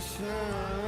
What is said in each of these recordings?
Vishnugada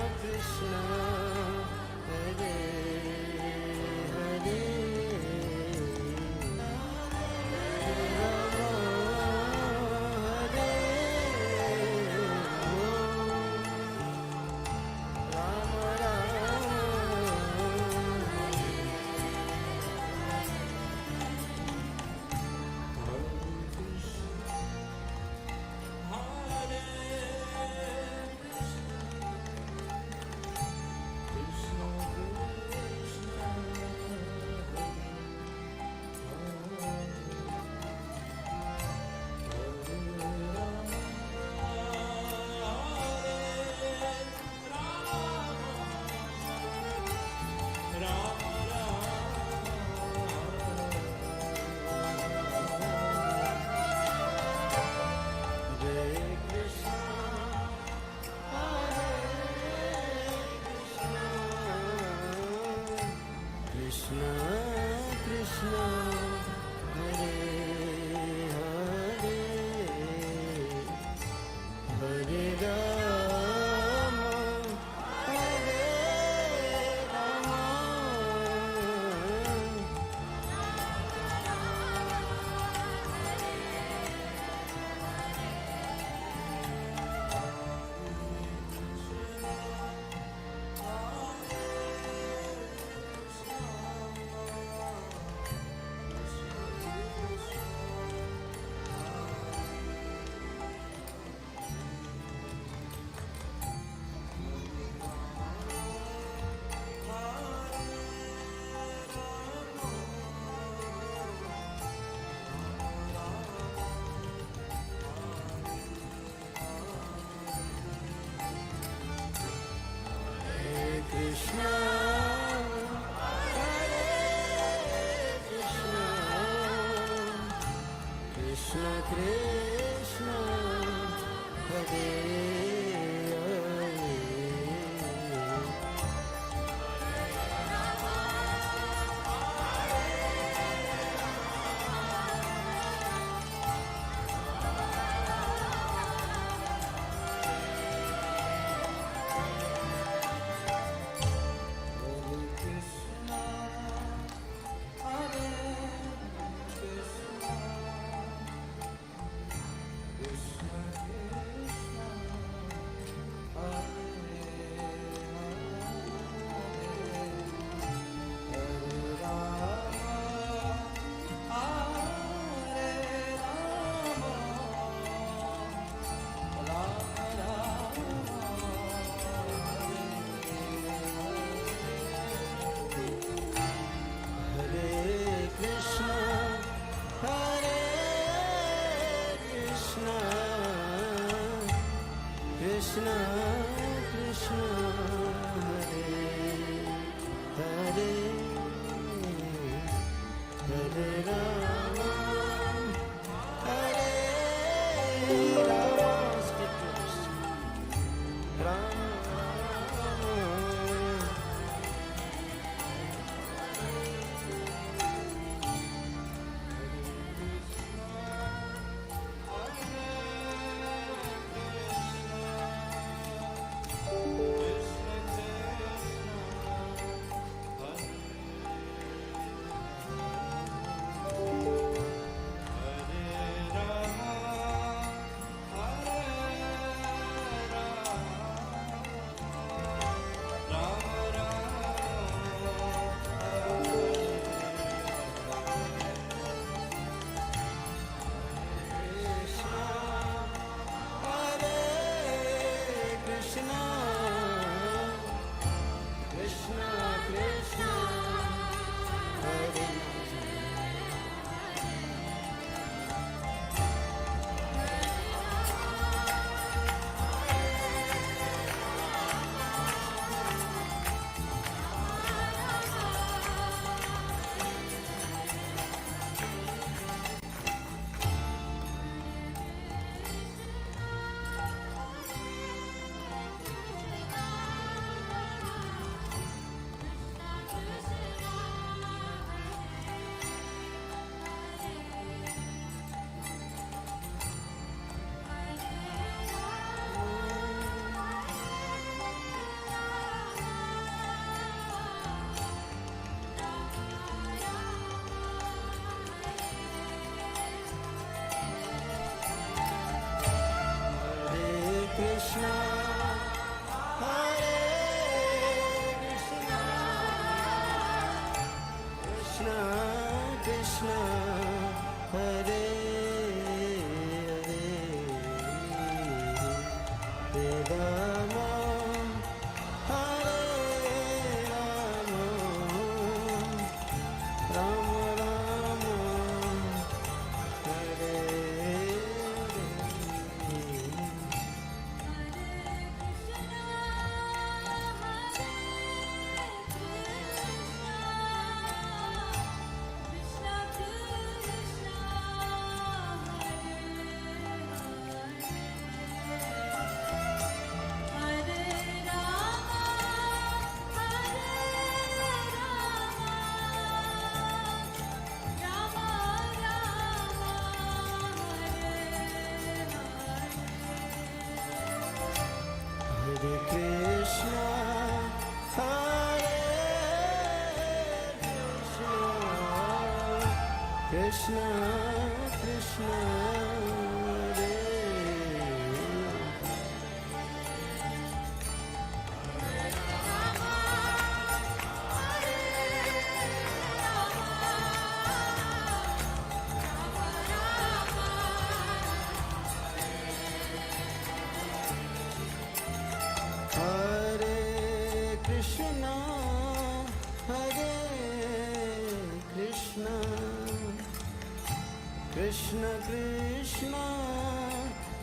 Krishna Krishna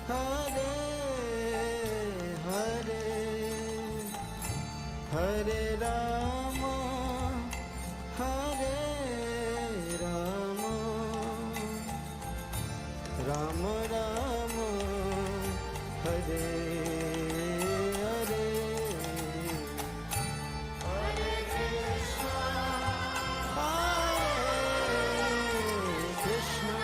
Hare Hare Hare Rama Hare Rama Rama Rama Hare Hare Hare Krishna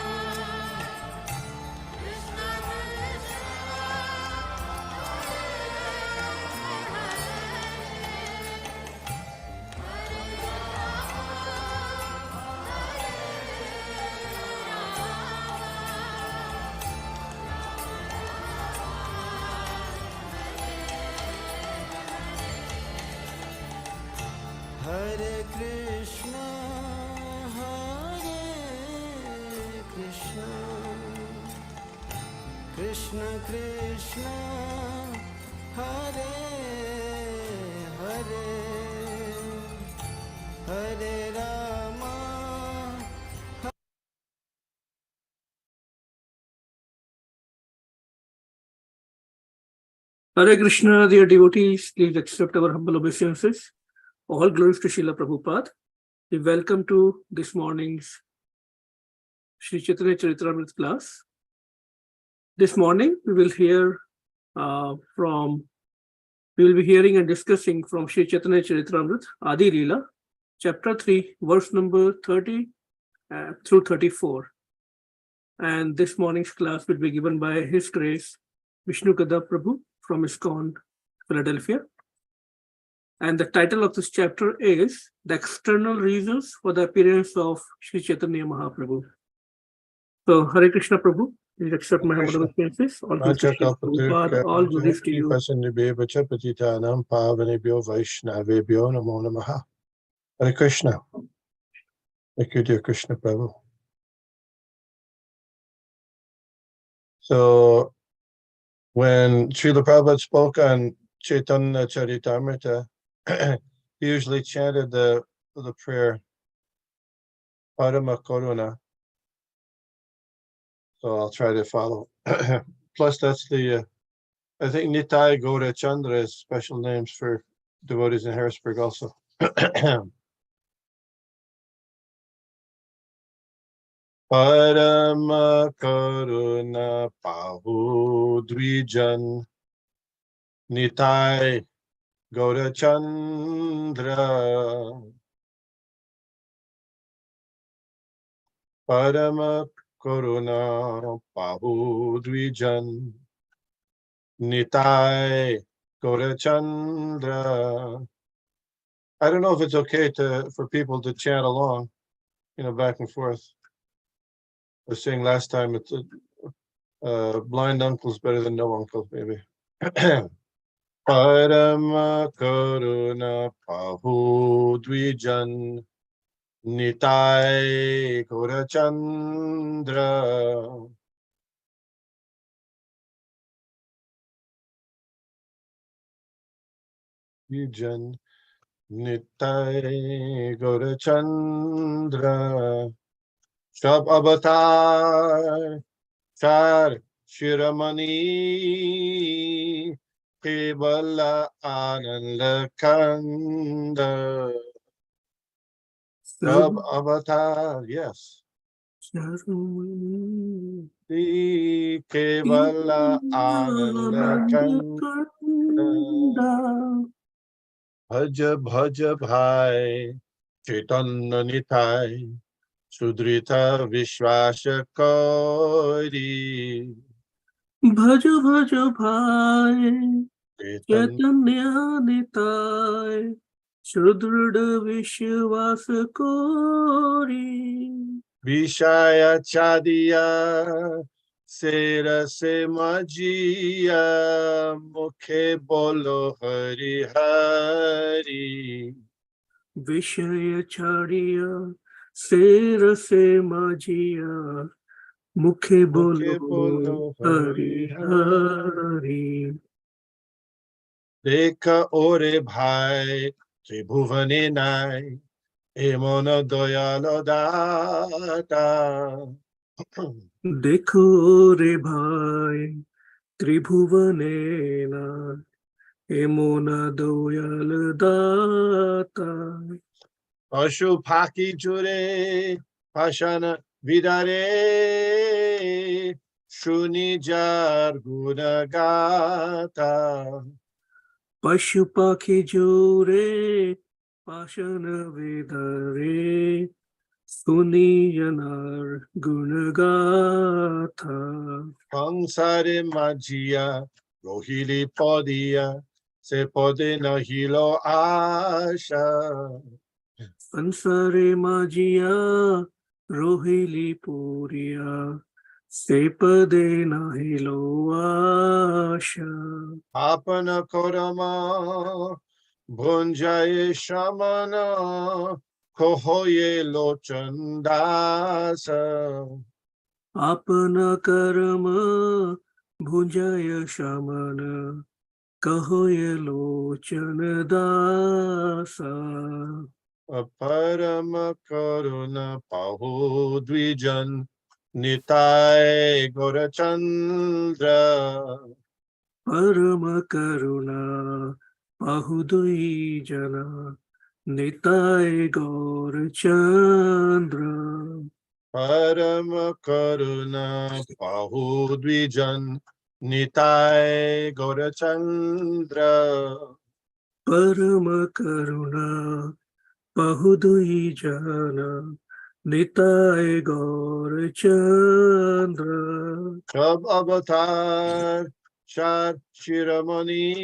Hare Krishna, Hare Krishna, Krishna Krishna, Hare Hare, Hare Rama. Hare Krishna, dear devotees, please accept our humble obeisances. All glories to Srila Prabhupada. We welcome to this morning's Sri Chaitanya Charitamrita class. This morning we will hear we will be hearing and discussing from Sri Chaitanya Charitamrita, Adi Lila, chapter 3, verse number 30 through 34. And this morning's class will be given by His Grace Vishnugada Prabhu from ISKCON, Philadelphia. And the title of this chapter is The External Reasons for the Appearance of Sri Chaitanya Mahaprabhu. So, Hare Krishna Prabhu, please accept my humble obeisances. All glories to Srila Prabhupada, all glories to you. Hare Krishna. Thank you, dear Krishna Prabhu. So, when Srila Prabhupada spoke on Chaitanya Charitamrita, he usually chanted the prayer, Parama Karuna. So I'll try to follow. Plus, that's the, I think Nitai, Gaura, Chandra is special names for devotees in Harrisburg also. Parama Karuna Pahu Dvijan Nitai Gaura Chandra Parama Karuna Pahu Dvijan Nitai Gaura Chandra. I don't know if it's okay for people to chant along, back and forth. I was saying last time it's blind uncle's better than no uncle, maybe. Parama Karuna Pahu Dvijan Nitai Gaurachandra Dvijan Nitai Gaurachandra Shab Avatar Char Shiramani Kevala Ananda Kanda Sab Avatar, yes. Sarvamani Sri Kevala Ananda Kanda Kanda Bhaja Bhaja Bhai Chaitanya Nitai Sudrita Vishwasha Kauri Bhaj Bhaj Bhai Chaitanya Chaitanya Nitai Sudrida Vishwas Kori Vishaya Chadiya Sera Se Majiya Mukhe Bolo Hari Hari Vishaya Chariya Sera Se Majiya Mukhe Mukhe Bolo Bolo Hari Hari Hari Hari Dekha Ore Bhai Tribhuvane Nai Emona Doyalo Data Dekho re bhai Tribhuvanena Emona Doyal Data Pashu Paki Jure Pashana Vidare Shuni Jar Gunagata Pashupakhi Jore Pashana Vedare Suniyanar Gunagata Pangsare Majia Rohili Podia Se Pode Nahilo Asha Ansare Majia Rohili Puria Sepade Nahilo Asha Apana Korama Bhunjaye Shamana Kohoye Lochandasa Apna karma bhunjaya shamana kaho ye lochan dasa Aparama Karuna Pahu Dvijan Nitai Gaurachandra parama karuna pahudui jana nitai gaur chandra Parama Karuna Pahu Dvijan Nitai Gaurachandra parama karuna pahudui jana nitai gaur chandra Sab Avatar Shat Shiramani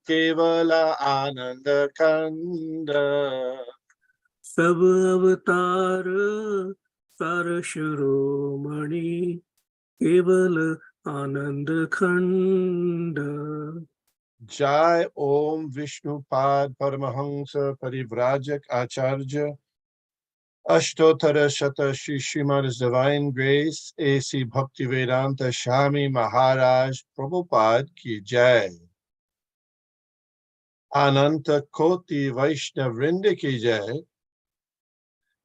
Kevala Ananda Kanda सब अवतार सार शिरोमणि केवल आनंद खंड Jai Om Vishnupad Paramahansa Parivrajak Acharya Ashtotara Shata Shri Srimad Divine Grace A.C. Bhaktivedanta Swami Maharaj Prabhupada Ki Jai Ananta Koti Vaishnav Vrinda Ki Jai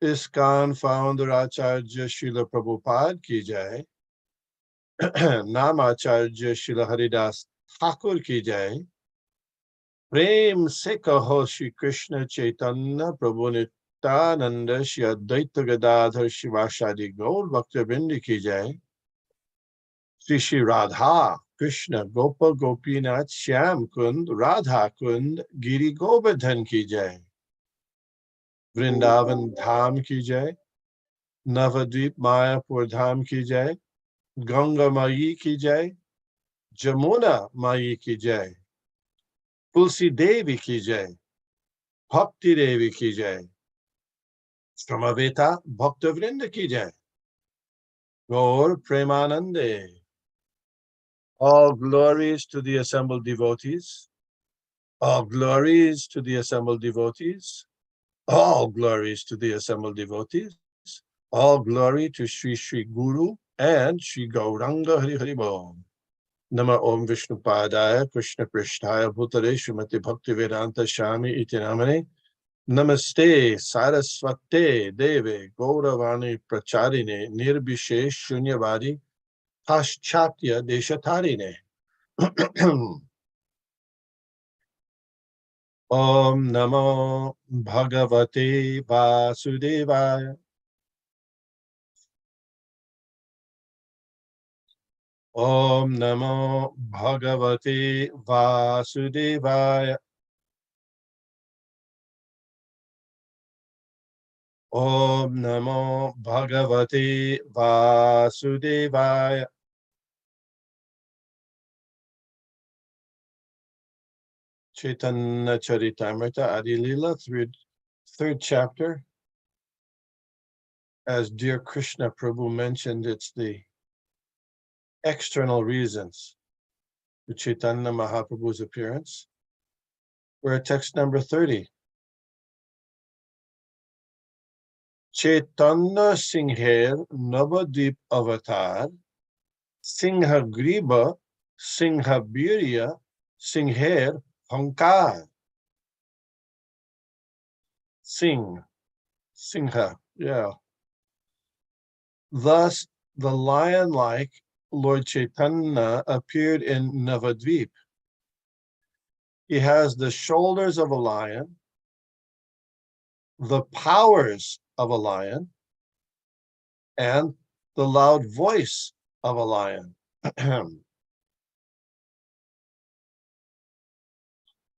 ISKCON Founder Acharya Srila Prabhupada Ki Jai Namacharya Srila Haridas Thakur Ki Jai Prem se kaho Shri Krishna Chaitanya Prabhu Nityananda Shri Advaita Gadadhar Shivashadi Gaur Bhaktivinoda Ki Jai Shri Shri Radha Krishna Gopa Gopinath Shyam Kund Radha Kund Giri Govardhan Ki Jai Vrindavan Dham Ki Jai Navadvip Mayapur Dham Ki Jai Ganga Mayi Ki Jai Jamuna Mayi Ki Jai Tulsi Devi Ki Jai Bhakti Devi Ki Jai Samaveta Bhaktavrinda Ki Jai Gaur Premanande All glories to the assembled devotees. All glories to the assembled devotees. All glories to the assembled devotees. All glory to Sri Sri Guru and Sri Gauranga Hari Hari Bol. Nama Om Vishnupadaya Krishna Prishtaya Bhutale Srimati Bhakti Vedanta Shami Iti Namane. Namaste Saraswate Deve Gauravani Pracharine Nirbhishesh Shunyavadi Paschatya Deshatarine. Om Namo Bhagavate Vasudevaya. Om Namo Bhagavate Vasudevaya. Om Namo Bhagavate Vasudevaya. Chaitanya Charitamrita Adi Lila, third chapter. As dear Krishna Prabhu mentioned, it's the external reasons for Chaitanya Mahaprabhu's appearance. We're at text number 30. Chaitanya Singher Navadip Avatar, Singha Griba, Singha Birya, Singher Hankar. Singha, yeah. Thus, the lion-like Lord Chaitanya appeared in Navadvip. He has the shoulders of a lion, the powers of a lion, and the loud voice of a lion.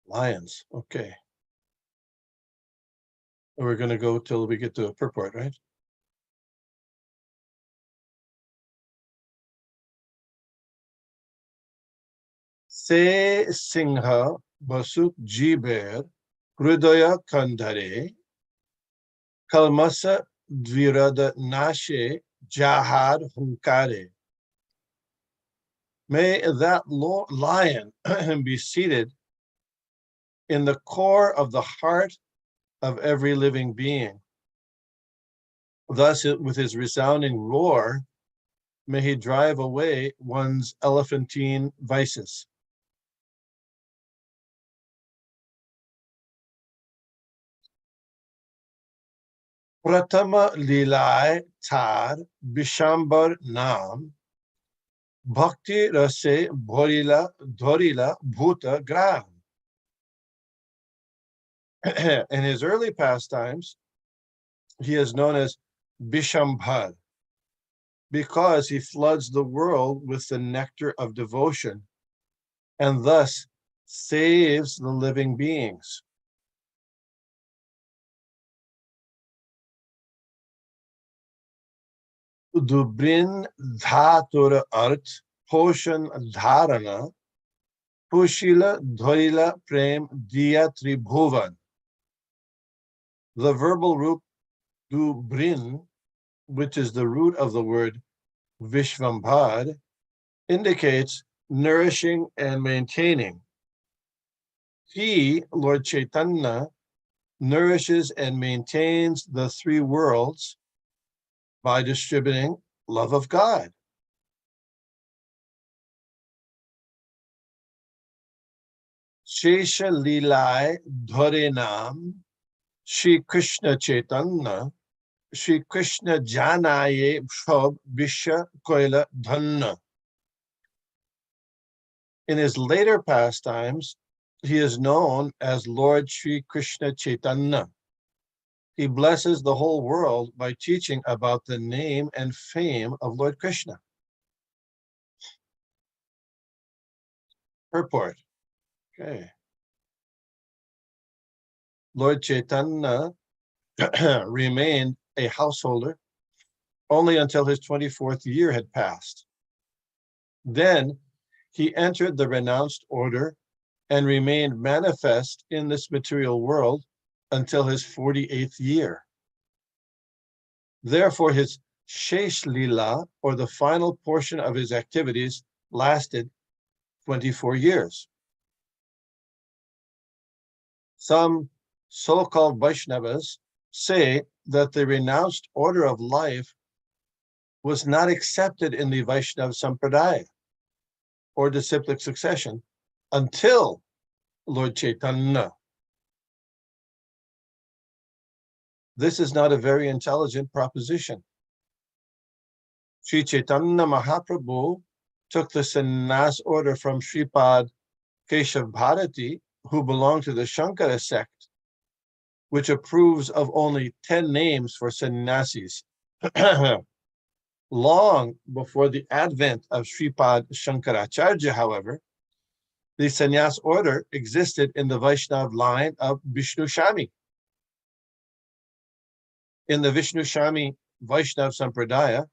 Lions, okay. We're going to go till we get to a purport, right? Se Singha Basuk Jiber Hridaya Kandhare Kalmasa Dvirada Nashe Jahad Hunkare. May that lion be seated in the core of the heart of every living being. Thus, with his resounding roar, may he drive away one's elephantine vices. Pratama Lilai Tar Bishambar Nam Bhakti Rase Bhorila Dhorila Bhuta Gram. In his early pastimes, he is known as Bishambhar because he floods the world with the nectar of devotion and thus saves the living beings. Dubrin Dhatur Art Poshan Dharana Pushila Dhorila Prem Diya Tribhuvan. The verbal root Dubrin, which is the root of the word Vishvambhad, indicates nourishing and maintaining. He, Lord Chaitanya, nourishes and maintains the three worlds by distributing love of God. Shesha Lilai Dhore Nam Shri Krishna Chaitanya Shri Krishna Janaye Shab Visha Koila Dhanna. In his later pastimes, he is known as Lord Shri Krishna Chaitanya. He blesses the whole world by teaching about the name and fame of Lord Krishna. Purport. Okay. Lord Chaitanya remained a householder only until his 24th year had passed. Then he entered the renounced order and remained manifest in this material world until his 48th year. Therefore, his Shesh Lila, or the final portion of his activities, lasted 24 years. Some so-called Vaishnavas say that the renounced order of life was not accepted in the Vaishnava Sampradaya or disciplic succession until Lord Chaitanya. This is not a very intelligent proposition. Sri Chaitanya Mahaprabhu took the sannyas order from Sripad Keshav Bharati, who belonged to the Shankara sect, which approves of only 10 names for sannyasis. Long before the advent of Sripad Shankaracharya, however, the sannyas order existed in the Vaishnav line of Vishnugada. In the Vishnugada Vaishnav Sampradaya,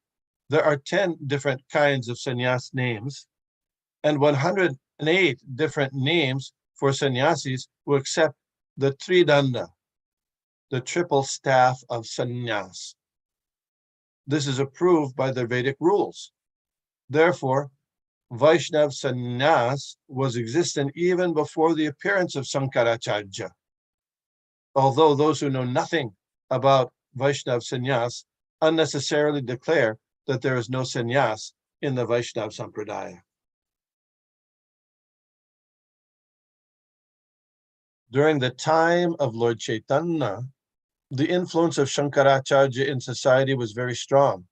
there are 10 different kinds of sannyas names and 108 different names for sannyasis who accept the Tridanda, the triple staff of sannyas. This is approved by the Vedic rules. Therefore, Vaishnav sannyas was existent even before the appearance of Shankaracharya. Although those who know nothing about Vaishnav sannyas unnecessarily declare that there is no sannyas in the Vaishnav Sampradaya. During the time of Lord Chaitanya, the influence of Shankaracharya in society was very strong.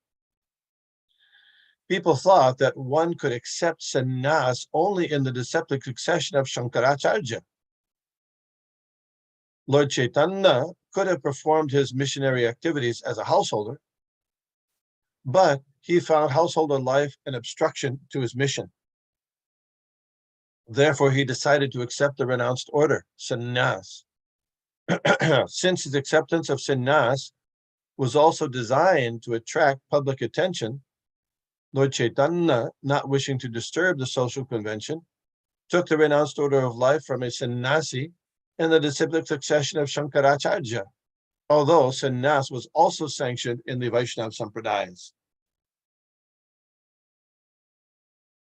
People thought that one could accept sannyas only in the disciplic succession of Shankaracharya. Lord Chaitanya could have performed his missionary activities as a householder, but he found householder life an obstruction to his mission. Therefore, he decided to accept the renounced order, sannyas. Since his acceptance of sannyas was also designed to attract public attention, Lord Chaitanya, not wishing to disturb the social convention, took the renounced order of life from a sannyasi in the disciplic succession of Shankaracharya, although sannyas was also sanctioned in the Vaishnava Sampradayas.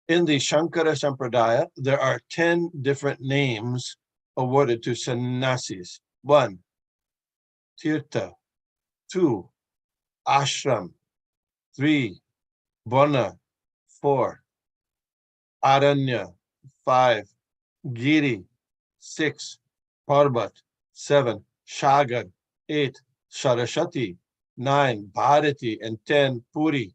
In the Shankara Sampradaya, there are 10 different names awarded to sannyasis. 1. Tirtha. 2. Ashram. 3. Varna. 4. Aranya. 5. Giri. 6. Parbat. 7. Shagar. 8. Saraswati. 9. Bharati. And 10. Puri.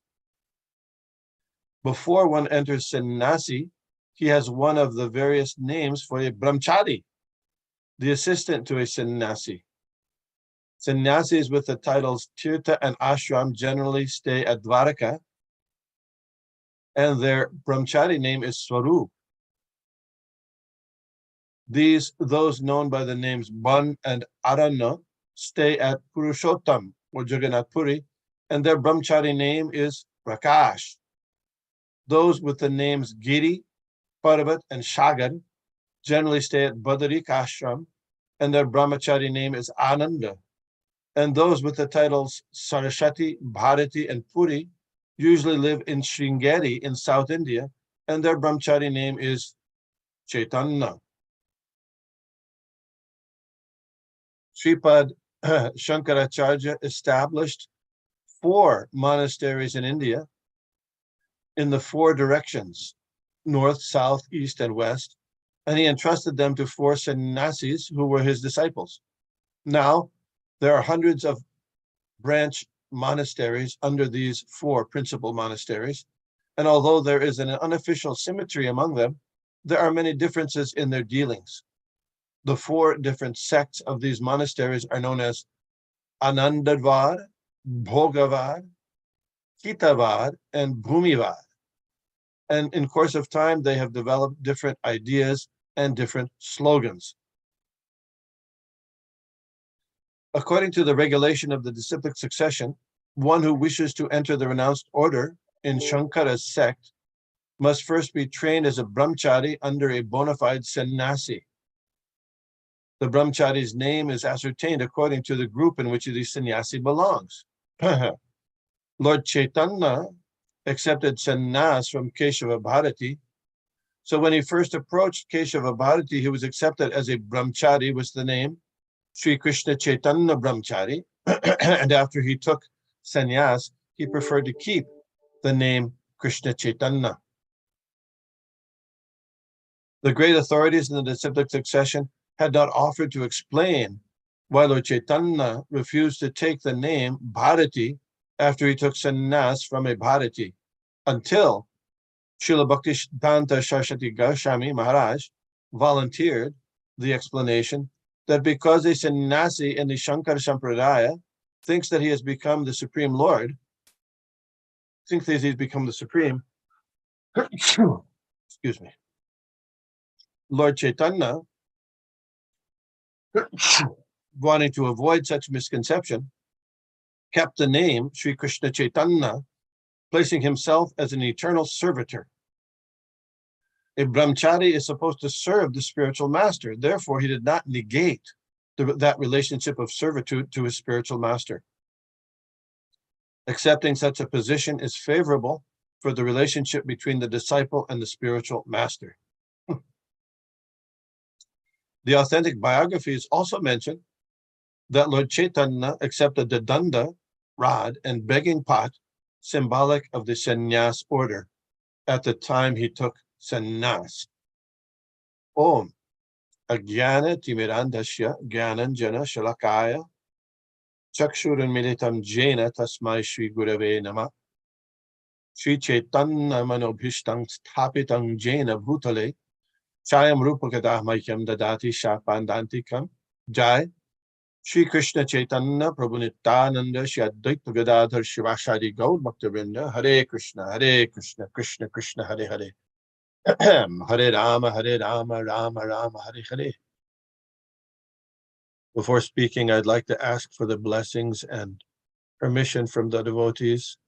Before one enters sannyasi, he has one of the various names for a brahmachari, the assistant to a sannyasi. Sannyasis with the titles Tirtha and Ashram generally stay at Dwaraka, and their brahmachari name is Swarup. Those known by the names Ban and Aranya stay at Purushottam or Jagannath Puri, and their brahmachari name is Prakash. Those with the names Giri, Parvat, and Shagar generally stay at Badarik Ashram, and their brahmachari name is Ananda. And those with the titles Saraswati, Bharati, and Puri usually live in Sringeri in South India, and their brahmachari name is Chaitanya. Sripad Shankaracharya established 4 monasteries in India in the 4 directions, north, south, east, and west, and he entrusted them to 4 sannyasis who were his disciples. Now, there are hundreds of branch monasteries under these 4 principal monasteries, and although there is an unofficial symmetry among them, there are many differences in their dealings. The 4 different sects of these monasteries are known as Anandavad, Bhogavad, Kitavad, and Bhumivad. And in course of time, they have developed different ideas and different slogans. According to the regulation of the disciplic succession, one who wishes to enter the renounced order in Shankara's sect must first be trained as a brahmachari under a bona fide sannyasi. The brahmachari's name is ascertained according to the group in which the sannyasi belongs. Lord Chaitanya accepted sannyas from Keshava Bharati, So when he first approached Keshava Bharati, he was accepted as a brahmachari, was the name, Sri Krishna Chaitanya Brahmachari. And after he took sannyas, he preferred to keep the name Krishna Chaitanya. The great authorities in the disciplic succession had not offered to explain why Lord Chaitanya refused to take the name Bharati after he took sannyas from a Bharati, until Srila Bhaktisiddhanta Saraswati Goswami Maharaj volunteered the explanation that because a sannyasi in the Shankara Sampradaya thinks that he has become the Supreme Lord, thinks that he's become the Supreme, excuse me, Lord Chaitanya, wanting to avoid such misconception, kept the name Sri Krishna Chaitanya, placing himself as an eternal servitor. A brahmachari is supposed to serve the spiritual master. Therefore, he did not negate that relationship of servitude to his spiritual master. Accepting such a position is favorable for the relationship between the disciple and the spiritual master. The authentic biographies also mention that Lord Chaitanya accepted the danda, rod, and begging pot, symbolic of the sannyas order, at the time he took sannyas. Om Agyana Timirandasya Gyananjana Shalakaya Chakshuranmilitam Jena Tasmai Shri Gurave Nama Shri Chaitanya Manobhishtam Sthapitam Jena Bhutale Chayam Rupakadah Maikyam Dadati Shapandantikam Jai Shri Krishna Chaitanya Prabhu Nityananda Shri Advaita Gadadhar Shivashadi Gaur Bhaktivinoda Hare Krishna Krishna Krishna Hare Hare Hare Rama Rama Rama Hare Hare. Before speaking, I'd like to ask for the blessings and permission from the devotees,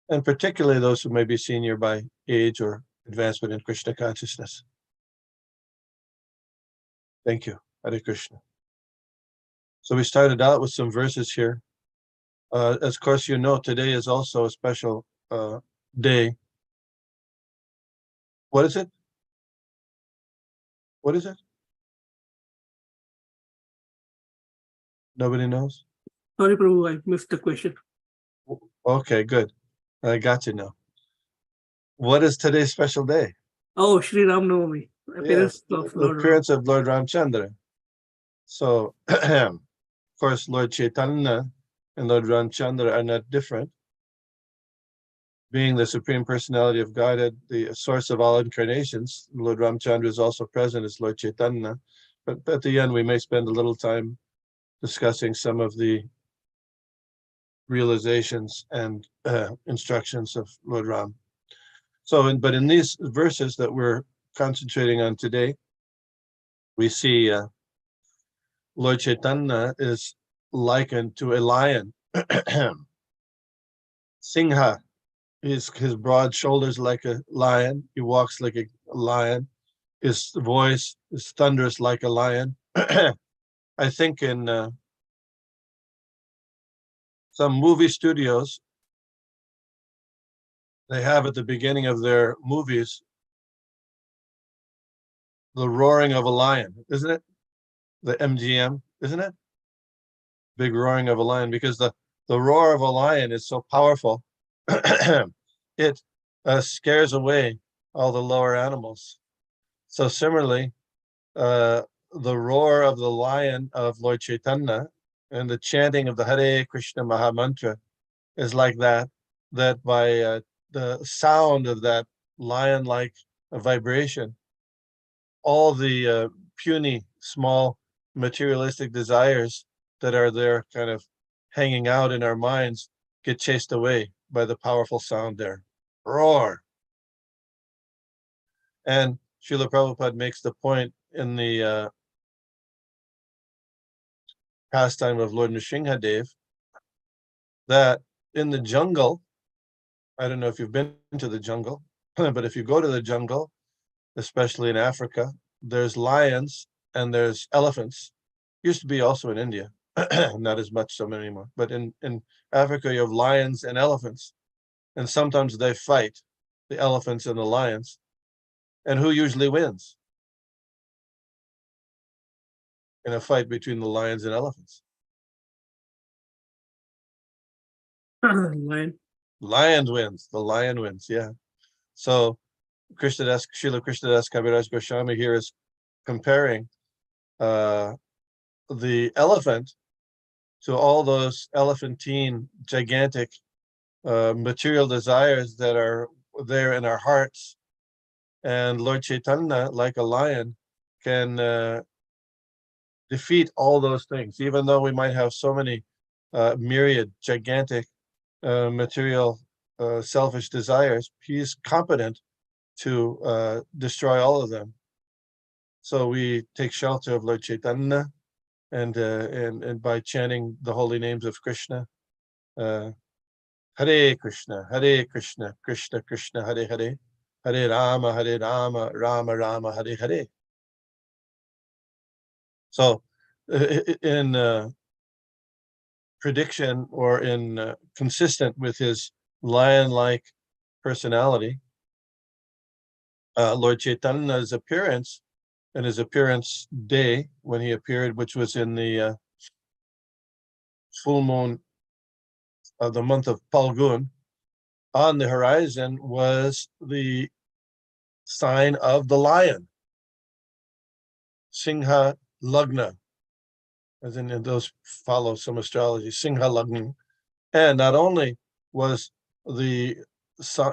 and particularly those who may be senior by age or advancement in Krishna consciousness. Thank you. Hare Krishna. So we started out with some verses here. As of course you know, today is also a special day. What is it? What is it? Nobody knows? Sorry, Prabhu, I missed the question. Okay, good. I got you now. What is today's special day? Oh, Sri Ram Navami, appearance of The Lord Ram. appearance of Lord Ramchandra. So, of course, Lord Chaitanya and Lord Ramchandra are not different. Being the Supreme Personality of Godhead, the source of all incarnations, Lord Ramchandra is also present as Lord Chaitanya. But at the end, we may spend a little time discussing some of the realizations and instructions of Lord Ram. So, but in these verses that we're concentrating on today, we see Lord Chaitanya is likened to a lion. Singha, his broad shoulders like a lion. He walks like a lion. His voice is thunderous like a lion. I think in some movie studios, they have at the beginning of their movies the roaring of a lion, isn't it? The MGM, isn't it? Big roaring of a lion, because the roar of a lion is so powerful. It scares away all the lower animals. So similarly, the roar of the lion of Lord Chaitanya and the chanting of the Hare Krishna Mahamantra is like that by the sound of that lion-like vibration, all the puny, small, materialistic desires that are there kind of hanging out in our minds get chased away by the powerful sound there. Roar. And Srila Prabhupada makes the point in the pastime of Lord Nrsimhadev that in the jungle, I don't know if you've been to the jungle, but if you go to the jungle, especially in Africa, there's lions and there's elephants. Used to be also in India, not as much so anymore. But in Africa, you have lions and elephants, and sometimes they fight, the elephants and the lions. And who usually wins in a fight between the lions and elephants? Lion. Lion wins. The lion wins. Yeah. So Srila Krishnadas Kaviraj Goswami here is comparing the elephant to all those elephantine, gigantic material desires that are there in our hearts. And Lord Chaitanya, like a lion, can defeat all those things, even though we might have so many myriad, gigantic, material, selfish desires. He's competent to destroy all of them. So we take shelter of Lord Chaitanya, and by chanting the holy names of Krishna, Hare Krishna, Krishna Krishna, Hare Hare, Hare Rama, Rama Rama, Hare Hare. So, in prediction or in consistent with his lion-like personality, Lord Chaitanya's appearance and his appearance day when he appeared, which was in the full moon of the month of Palgun, on the horizon was the sign of the lion, Singha Lagna, as in those follow some astrology, Singha Lagna. And not only was the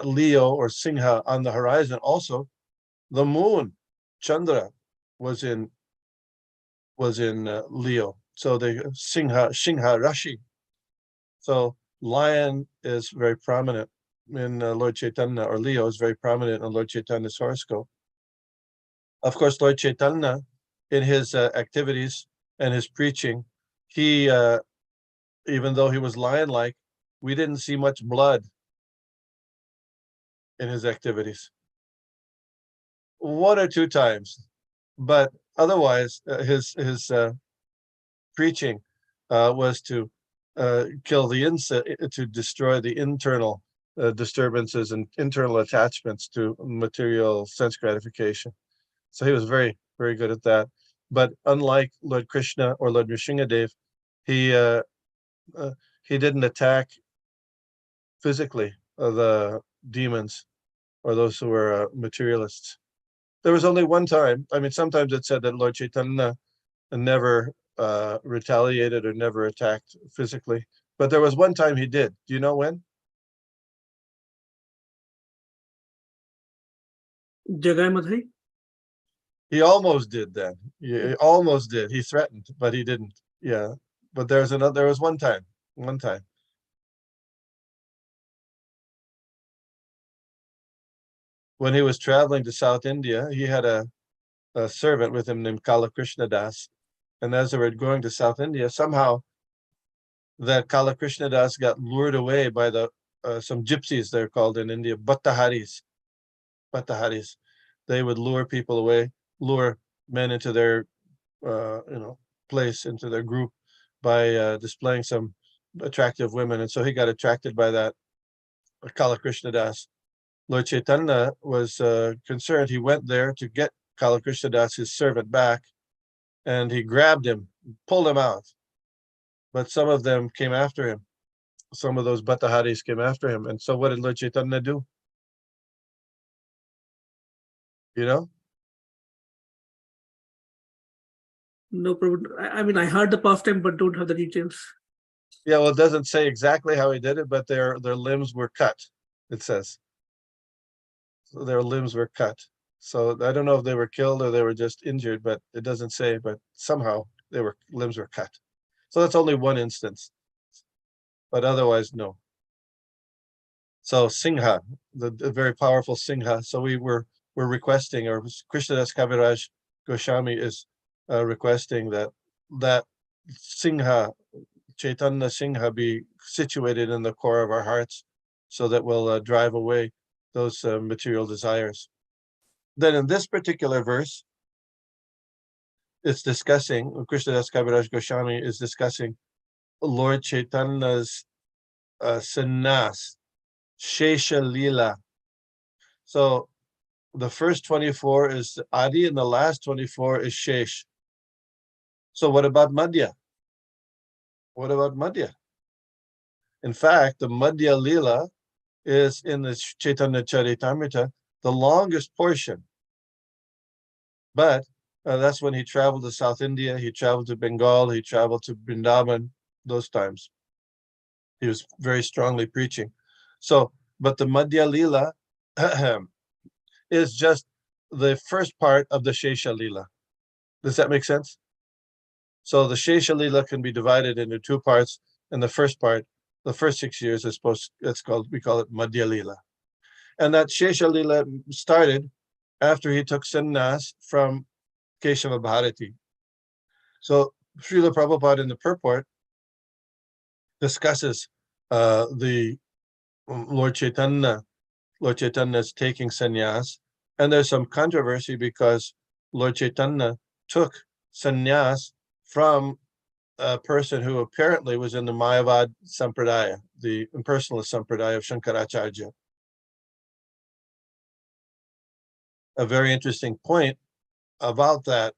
Leo or Singha on the horizon, also the moon, Chandra, was in Leo. So the Singha Rashi. So lion is very prominent in Lord Chaitanya, or Leo is very prominent in Lord Chaitanya's horoscope. Of course, Lord Chaitanya, in his activities and his preaching, he, even though he was lion-like, we didn't see much blood in his activities. One or two times, but otherwise, his preaching was to kill to destroy the internal disturbances and internal attachments to material sense gratification. So he was very, very good at that. But unlike Lord Krishna or Lord Nrsimhadev, he didn't attack physically the demons or those who were materialists. There was only one time. I mean, sometimes it said that Lord Chaitanya never retaliated or never attacked physically, but there was one time he did. Do you know when? Jagai Madhai. He almost did then. He almost did. He threatened, but he didn't. Yeah, but there was one time. When he was traveling to South India, he had a servant with him named Kala Krishna Das. And as they were going to South India, somehow that Kala Krishna Das got lured away by some gypsies, they're called in India, Bhattaharis. They would lure people away, lure men into their place, into their group by displaying some attractive women. And so he got attracted by that, Kala Krishna Das. Lord Chaitanya was concerned. He went there to get Kala Krishna Das, his servant, back, and he grabbed him, pulled him out. But some of them came after him. Some of those Bhattaharis came after him. And so what did Lord Chaitanya do? You know? No problem. I mean, I heard the pastime, but don't have the details. Yeah, well, it doesn't say exactly how he did it, but their limbs were cut, it says. So their limbs were cut. So I don't know if they were killed or they were just injured, but it doesn't say, but somehow limbs were cut. So that's only one instance, but otherwise, no. So Singha, the very powerful Singha. So we're requesting, or Krishnadas Kaviraj Goswami is requesting that Singha, Chaitanya Singha, be situated in the core of our hearts, so that we'll drive away those material desires. Then in this particular verse, it's discussing, Krishnadas Kaviraj Goswami is discussing Lord Chaitanya's sannyas, Shesha Lila. So The first 24 is Adi, and the last 24 is Shesh. So what about Madhya? What about Madhya? In fact, the Madhya Lila is in the Chaitanya Charitamrita, the longest portion. But that's when he traveled to South India, he traveled to Bengal, he traveled to Vrindavan, those times. He was very strongly preaching. So, but the Madhya Lila is just the first part of the Shesha Lila. Does that make sense? So the Shesha Lila can be divided into two parts. And the first part, the first 6 years is we call it Madhya Lila. And that Shesha Lila started after he took sannyas from Keshava Bharati. So Srila Prabhupada in the purport discusses the Lord Chaitanya is taking sannyas, and there's some controversy because Lord Chaitanya took sannyas from a person who apparently was in the Mayavad Sampradaya, the impersonalist Sampradaya of Shankaracharya. A very interesting point about that,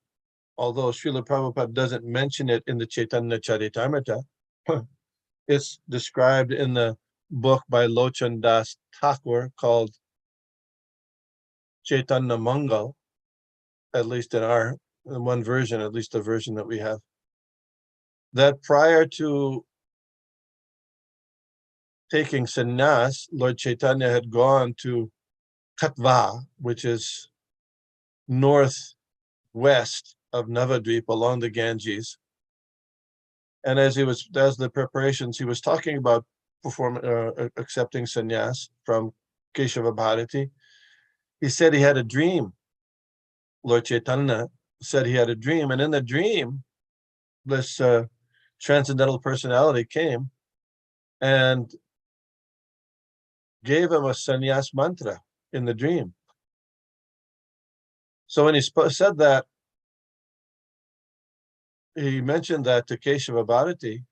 although Srila Prabhupada doesn't mention it in the Chaitanya Charitamrita, it's described in the book by Lochan Das Thakur called Chaitanya Mangal, at least in one version, at least the version that we have, that prior to taking sannyas, Lord Chaitanya had gone to Katva, which is northwest of Navadvip along the Ganges. And as the preparations, he was talking about accepting sannyas from Keshava Bharati. He said he had a dream. Lord Chaitanya said he had a dream, and in the dream, this transcendental personality came and gave him a sannyas mantra in the dream. So when he said that, he mentioned that to Keshava Bharati.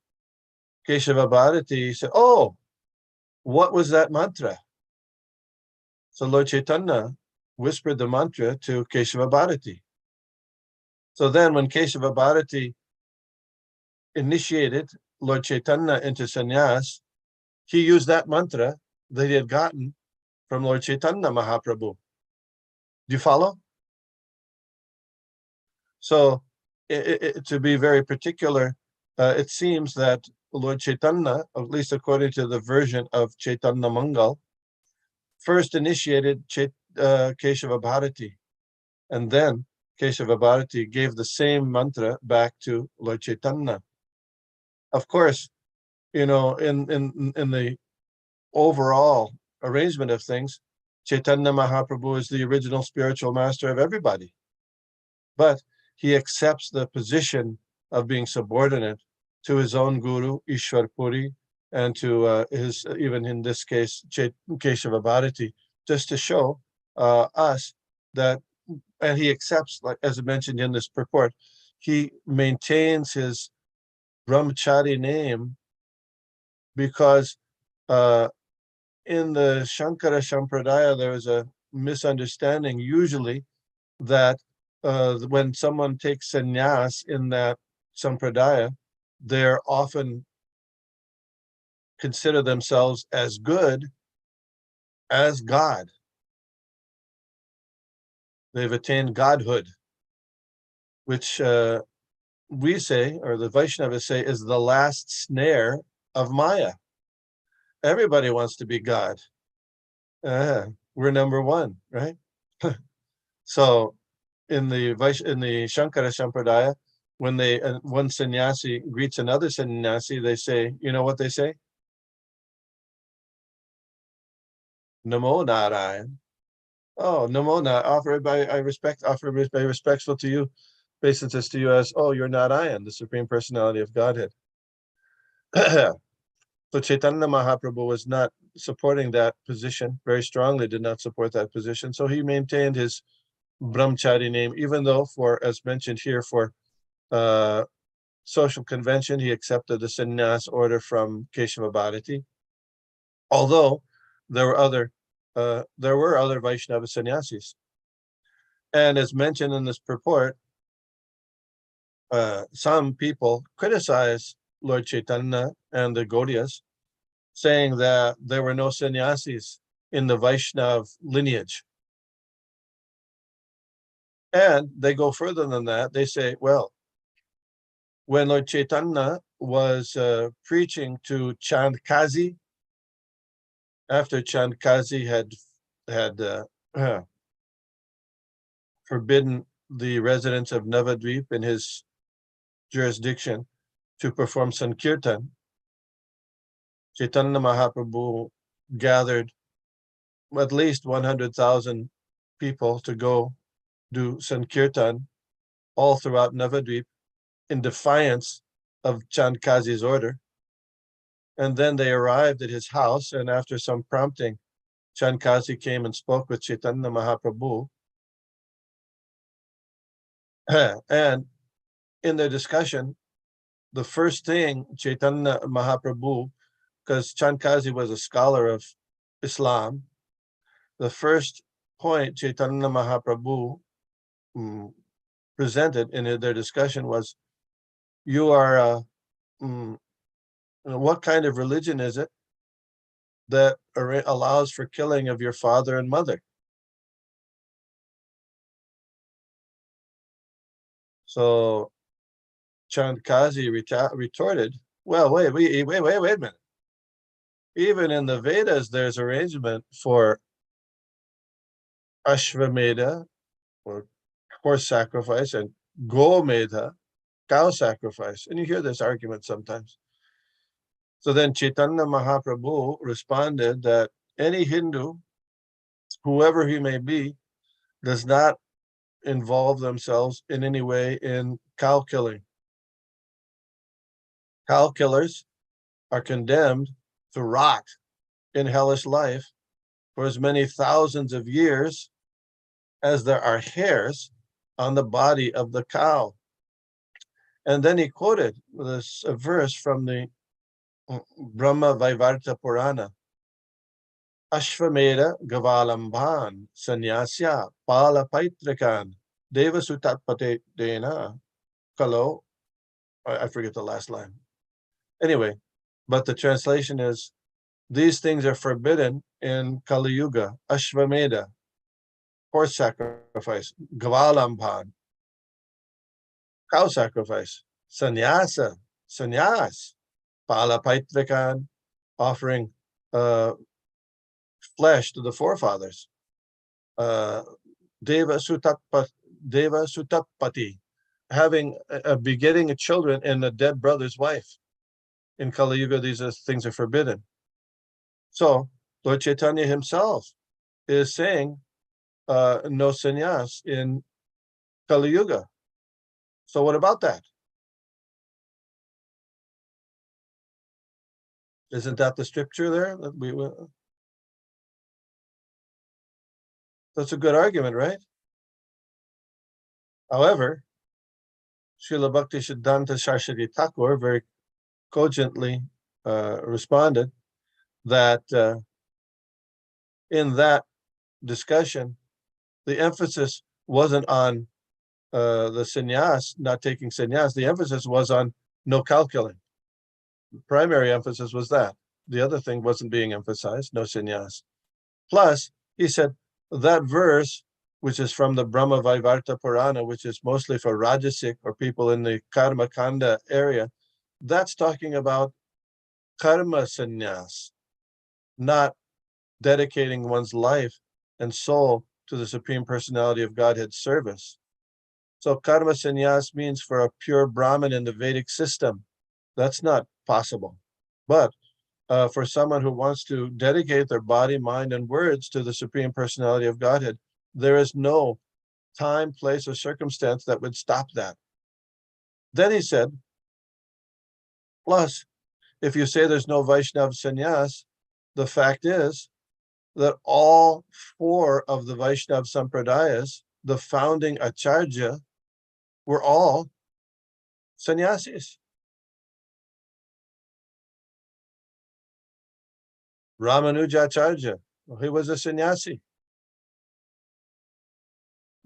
Keshava Bharati said, "Oh, what was that mantra?" So Lord Chaitanya whispered the mantra to Keshava Bharati. So then when Keshava Bharati initiated Lord Chaitanya into sannyas, he used that mantra that he had gotten from Lord Chaitanya Mahaprabhu. Do you follow? So to be very particular, it seems that Lord Chaitanya, at least according to the version of Chaitanya Mangal, first initiated Keshava Bharati, and then Keshava Bharati gave the same mantra back to Lord Chaitanya. Of course, in the overall arrangement of things, Chaitanya Mahaprabhu is the original spiritual master of everybody. But he accepts the position of being subordinate to his own guru, Ishwar Puri, and to his, even in this case, Keshava Bharati, just to show us that, and he accepts, like as mentioned in this purport, he maintains his brahmachari name because in the Shankara Sampradaya, there is a misunderstanding usually that when someone takes sannyas in that Sampradaya, they're often consider themselves as good as God. They've attained godhood, which we say, or the Vaishnavas say, is the last snare of Maya. Everybody wants to be God. We're number one, right? So in the Shankara Sampradaya, when one sannyasi greets another sannyasi, they say, you know what they say? Namo Narayan. Oh, Namo Narayan. Offer by respectful to you, obeisances to you as, oh, you're Narayan, the Supreme Personality of Godhead. So Chaitanya Mahaprabhu was not supporting that position, very strongly did not support that position. So he maintained his brahmachari name, even though as mentioned here, for social convention, he accepted the sannyas order from Keshava Bharati. Although there were other Vaishnava sannyasis. And as mentioned in this purport, some people criticize Lord Chaitanya and the Gaudiyas, saying that there were no sannyasis in the Vaishnav lineage. And they go further than that. They say, well, when Lord Chaitanya was preaching to Chandkazi, after Chandkazi had forbidden the residents of Navadvip in his jurisdiction to perform Sankirtan, Chaitanya Mahaprabhu gathered at least 100,000 people to go do Sankirtan all throughout Navadvip in defiance of Chandkazi's order. And then they arrived at his house, and after some prompting, Chandkazi came and spoke with Chaitanya Mahaprabhu. And in their discussion, the first thing Chaitanya Mahaprabhu, because Chandkazi was a scholar of Islam, the first point Chaitanya Mahaprabhu presented in their discussion was, you are, what kind of religion is it that allows for killing of your father and mother? So Chandkazi retorted, well, wait a minute. Even in the Vedas, there's arrangement for Ashvamedha, or horse sacrifice, and Gomedha, cow sacrifice. And you hear this argument sometimes. So then Chaitanya Mahaprabhu responded that any Hindu, whoever he may be, does not involve themselves in any way in cow killing. Cow killers are condemned to rot in hellish life for as many thousands of years as there are hairs on the body of the cow. And then he quoted this verse from the Brahma Vaivarta Purana. Ashvamedha Gavalamban Sanyasya Pala Paitrakan Deva Sutatpate Dena Kalo. I forget the last line. Anyway, but the translation is, these things are forbidden in Kali Yuga. Ashvamedha, horse sacrifice. Gavalamban, cow sacrifice. Sannyasa, sannyas. Pala Paitrakan, offering flesh to the forefathers. Deva Sutapati, having begetting children in a dead brother's wife. In Kali Yuga, these things are forbidden. So Lord Chaitanya himself is saying no sannyas in Kali Yuga. So what about that? Isn't that the scripture there? That's a good argument, right? However, Srila Bhakti Siddhanta Saraswati Thakur very cogently responded that in that discussion, the emphasis wasn't on the sannyas, not taking sannyas. The emphasis was on no cow killing. The primary emphasis was that. The other thing wasn't being emphasized, no sannyas. Plus, he said that verse, which is from the Brahma Vaivarta Purana, which is mostly for Rajasic or people in the Karma Kanda area, that's talking about karma sannyas, not dedicating one's life and soul to the Supreme Personality of Godhead service. So karma sannyas means for a pure Brahmin in the Vedic system. That's not possible. But for someone who wants to dedicate their body, mind, and words to the Supreme Personality of Godhead, there is no time, place, or circumstance that would stop that. Then he said, plus, if you say there's no Vaishnav sannyas, the fact is that all four of the Vaishnav Sampradayas, the founding Acharya, were all sannyasis. Ramanujacharya, he was a sannyasi.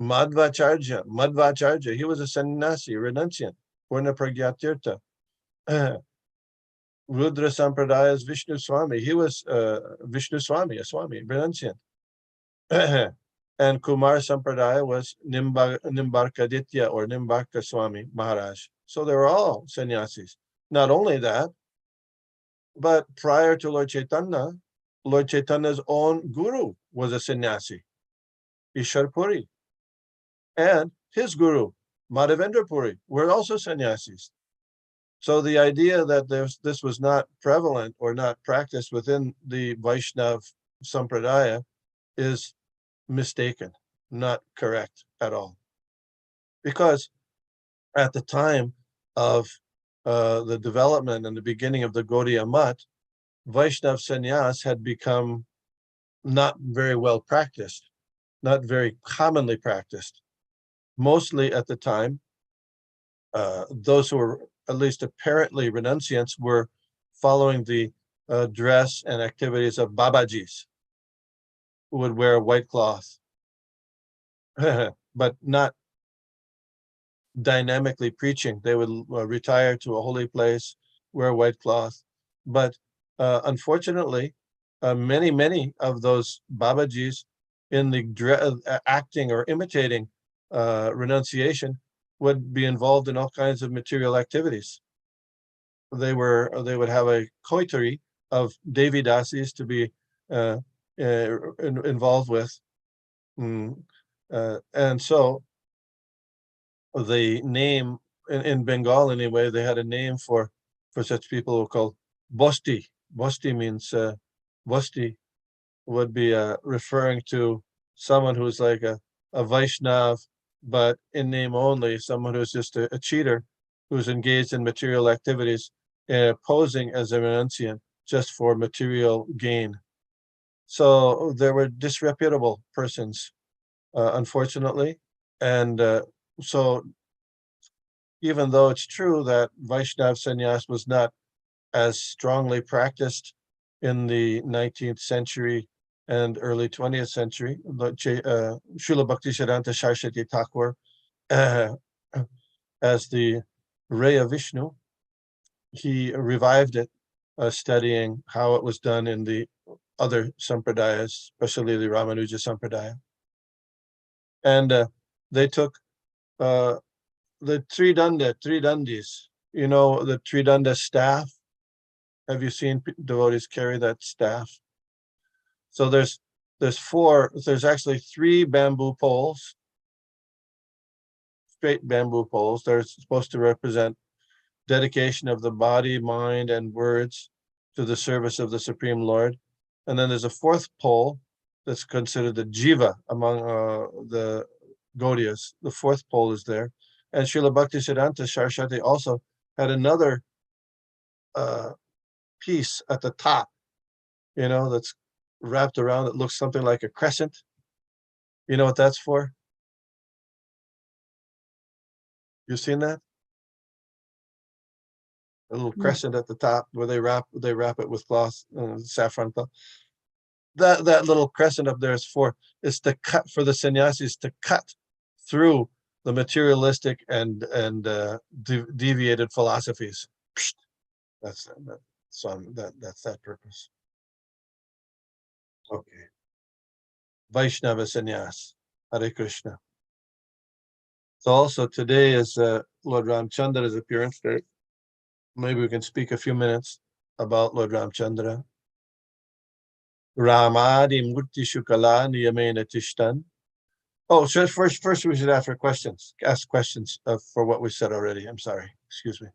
Madhvacharya, he was a sannyasi, renunciant, Purna Pragyatirtha. Rudra Sampradaya's Vishnu Swami, he was Vishnu Swami, a Swami, renunciant. And Kumar Sampradaya was Nimbarkaditya or Nimbarka Swami Maharaj. So they were all sannyasis. Not only that, but prior to Lord Chaitanya's own guru was a sannyasi, Ishar Puri. And his guru, Madhavendra Puri, were also sannyasis. So the idea that this was not prevalent or not practiced within the Vaishnav Sampradaya is mistaken, not correct at all. Because at the time of the development and the beginning of the Gaudiya Math, Vaishnav sannyas had become not very well practiced, not very commonly practiced. Mostly at the time, those who were at least apparently renunciants were following the dress and activities of Babajis, who would wear a white cloth, but not dynamically preaching. They would retire to a holy place, wear a white cloth. But unfortunately, many of those Babajis in the acting or imitating renunciation would be involved in all kinds of material activities. They would have a coterie of Devi Dasis to be involved with. And so the name in Bengal anyway, they had a name for such people who were called Bosti. Bosti means Bosti would be referring to someone who's like a Vaishnav, but in name only, someone who's just a cheater who's engaged in material activities, posing as a renunciant just for material gain. So there were disreputable persons, unfortunately. And so even though it's true that Vaishnav sannyas was not as strongly practiced in the 19th century and early 20th century, Srila Bhaktisiddhanta Saraswati Thakur, as the Ray of Vishnu, he revived it, studying how it was done in the other sampradayas, especially the Ramanuja Sampradaya. And they took the Tridandis, you know, the Tridanda staff. Have you seen devotees carry that staff? So there's actually 3 bamboo poles, straight bamboo poles. They're supposed to represent dedication of the body, mind, and words to the service of the Supreme Lord. And then there's a 4th pole that's considered the jiva among the Gaudiyas. The 4th pole is there. And Srila Bhaktisiddhanta Saraswati also had another piece at the top, you know, that's wrapped around. It looks something like a crescent. You know what that's for? You've seen that? A little crescent at the top where they wrap it with cloth, saffron cloth. That little crescent up there is to cut, for the sannyasis to cut through the materialistic and deviated philosophies. That's that purpose. Okay. Vaishnava sannyas. Hare Krishna. So also today is Lord Ramchandra's appearance day. Maybe we can speak a few minutes about Lord Ramchandra. Ramadi Murti Shukala Niyamena Tishtan. Oh, so first we should ask questions for what we said already. I'm sorry. Excuse me.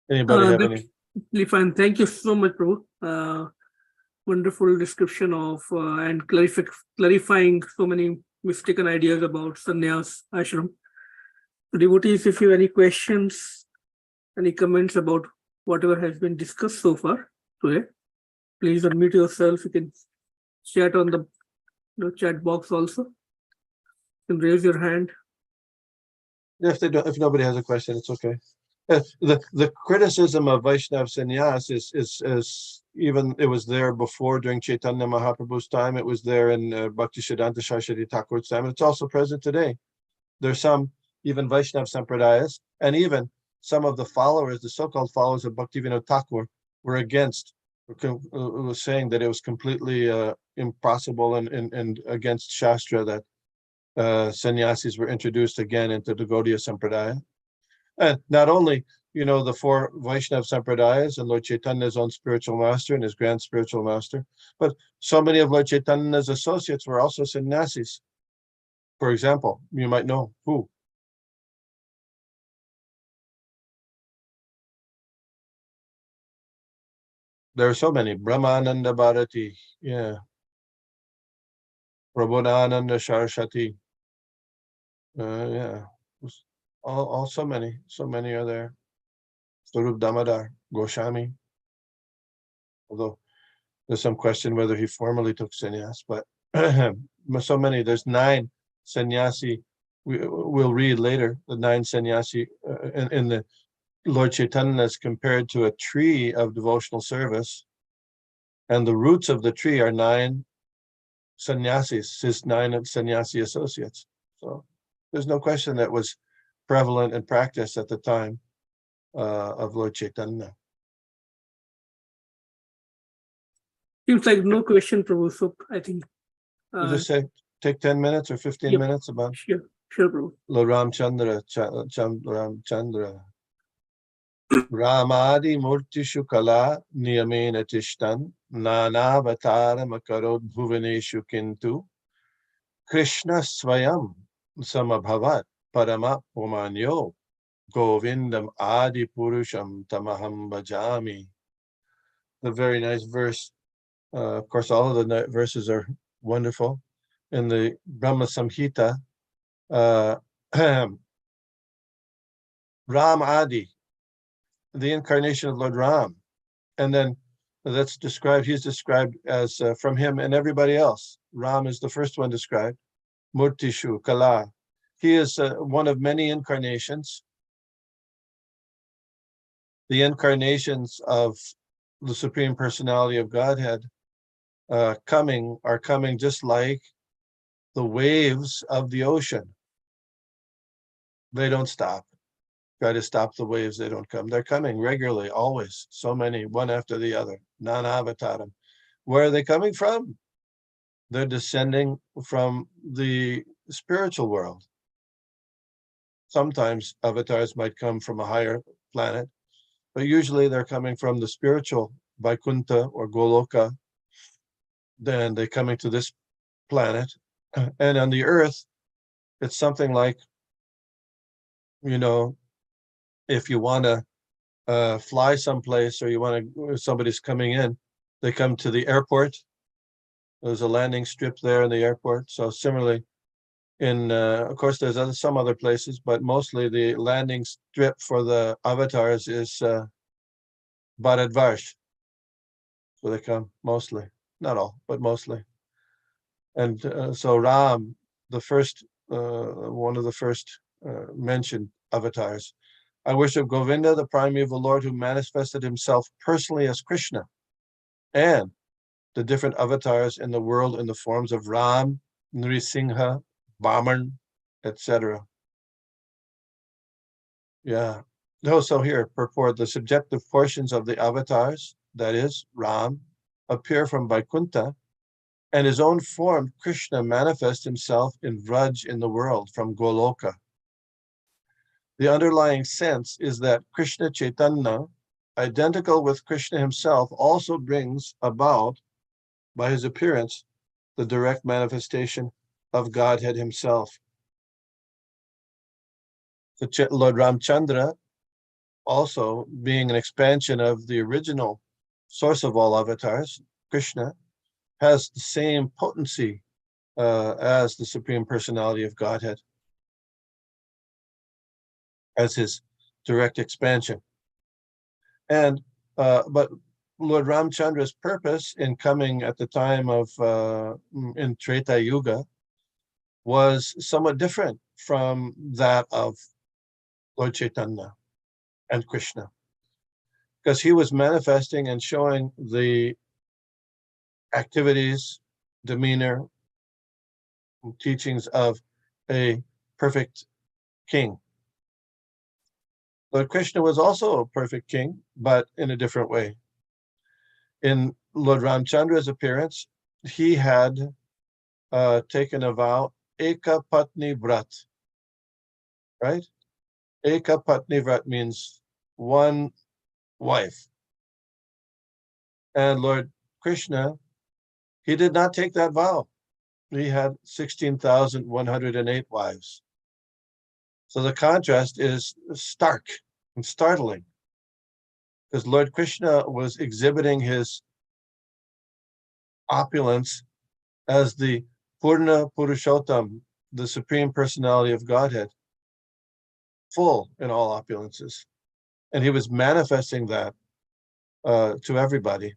Anybody have any? Fine. Thank you so much, Prabhu. Wonderful description of and clarifying so many mistaken ideas about sannyas ashram. So devotees, if you have any questions, any comments about whatever has been discussed so far today, please unmute yourself. You can chat on the chat box also. You can raise your hand. If nobody has a question, it's okay. The criticism of Vaishnav sannyas is even it was there before during Chaitanya Mahaprabhu's time. It was there in Bhaktisiddhanta Saraswati Thakur's time. It's also present today. There's some even Vaishnav Sampradayas, and even some of the followers, the so-called followers of Bhaktivinoda Thakur, were against, was saying that it was completely impossible and against Shastra that sannyasis were introduced again into the Gaudiya Sampradaya. And not only, the four Vaishnav Sampradayas and Lord Chaitanya's own spiritual master and his grand spiritual master, but so many of Lord Chaitanya's associates were also sannyasis. For example, you might know who. There are so many. Brahmananda Bharati, yeah. Prabodhananda Saraswati, yeah. All so many are there. Swarup Damodar Goswami, although there's some question whether he formally took sannyas, but so many. There's 9 sannyasi. We'll read later the 9 sannyasi in the Lord Chaitanya is compared to a tree of devotional service, and the roots of the tree are 9 sannyasis, his 9 sannyasi associates. So there's no question that was prevalent in practice at the time of Lord Chaitanya. Seems like no question, Prabhu. So I think You just say take 10 minutes or 15 Yep. minutes about sure, Prabhu. Lord Ramchandra. Ramadi Murtishu Kala Niyamena Tishtan Nana Avatara Makarod Bhuvaneshu Kintu Krishna Swayam Samabhavat Parama Pumanyo Govindam Adi Purusham Tamaham Bhajami. The very nice verse. Of course, all of the verses are wonderful. In the Brahma Samhita, Ram Adi, the incarnation of Lord Ram, and then he's described as from him and everybody else. Ram is the first one described. Murtishu Kala. He is one of many incarnations. The incarnations of the Supreme Personality of Godhead are coming just like the waves of the ocean. They don't stop. Try to stop the waves, they don't come. They're coming regularly, always. So many, one after the other. Nana avataram. Where are they coming from? They're descending from the spiritual world. Sometimes avatars might come from a higher planet, but usually they're coming from the spiritual Vaikuntha or Goloka. Then they're coming to this planet. And on the earth, it's something like, if you want to fly someplace or somebody's coming in, they come to the airport. There's a landing strip there in the airport. So similarly, of course, there's some other places, but mostly the landing strip for the avatars is Bharatvarsh. So they come mostly, not all, but mostly. And so Ram, the first, one of the first mentioned avatars. I worship Govinda, the primeval Lord who manifested himself personally as Krishna, and the different avatars in the world in the forms of Ram, Nrisingha, Vaman, etc. Yeah. So here, purport, the subjective portions of the avatars, that is, Ram, appear from Vaikuntha, and his own form, Krishna, manifests himself in Vraj in the world from Goloka. The underlying sense is that Krishna Chaitanya, identical with Krishna himself, also brings about, by his appearance, the direct manifestation of Godhead himself. The Lord Ramchandra, also being an expansion of the original source of all avatars, Krishna, has the same potency as the Supreme Personality of Godhead, as his direct expansion. And but Lord Ramchandra's purpose in coming at the time of in Treta Yuga was somewhat different from that of Lord Chaitanya and Krishna. because he was manifesting and showing the activities, demeanor, teachings of a perfect king. Lord Krishna was also a perfect king, but in a different way. In Lord Ramchandra's appearance, he had taken a vow, Eka Patni Vrat, right? Eka Patni Vrat means one wife. And Lord Krishna, he did not take that vow. He had 16,108 wives. So the contrast is stark and startling, because Lord Krishna was exhibiting his opulence as the Purna Purushottam, the Supreme Personality of Godhead, full in all opulences. And he was manifesting that to everybody.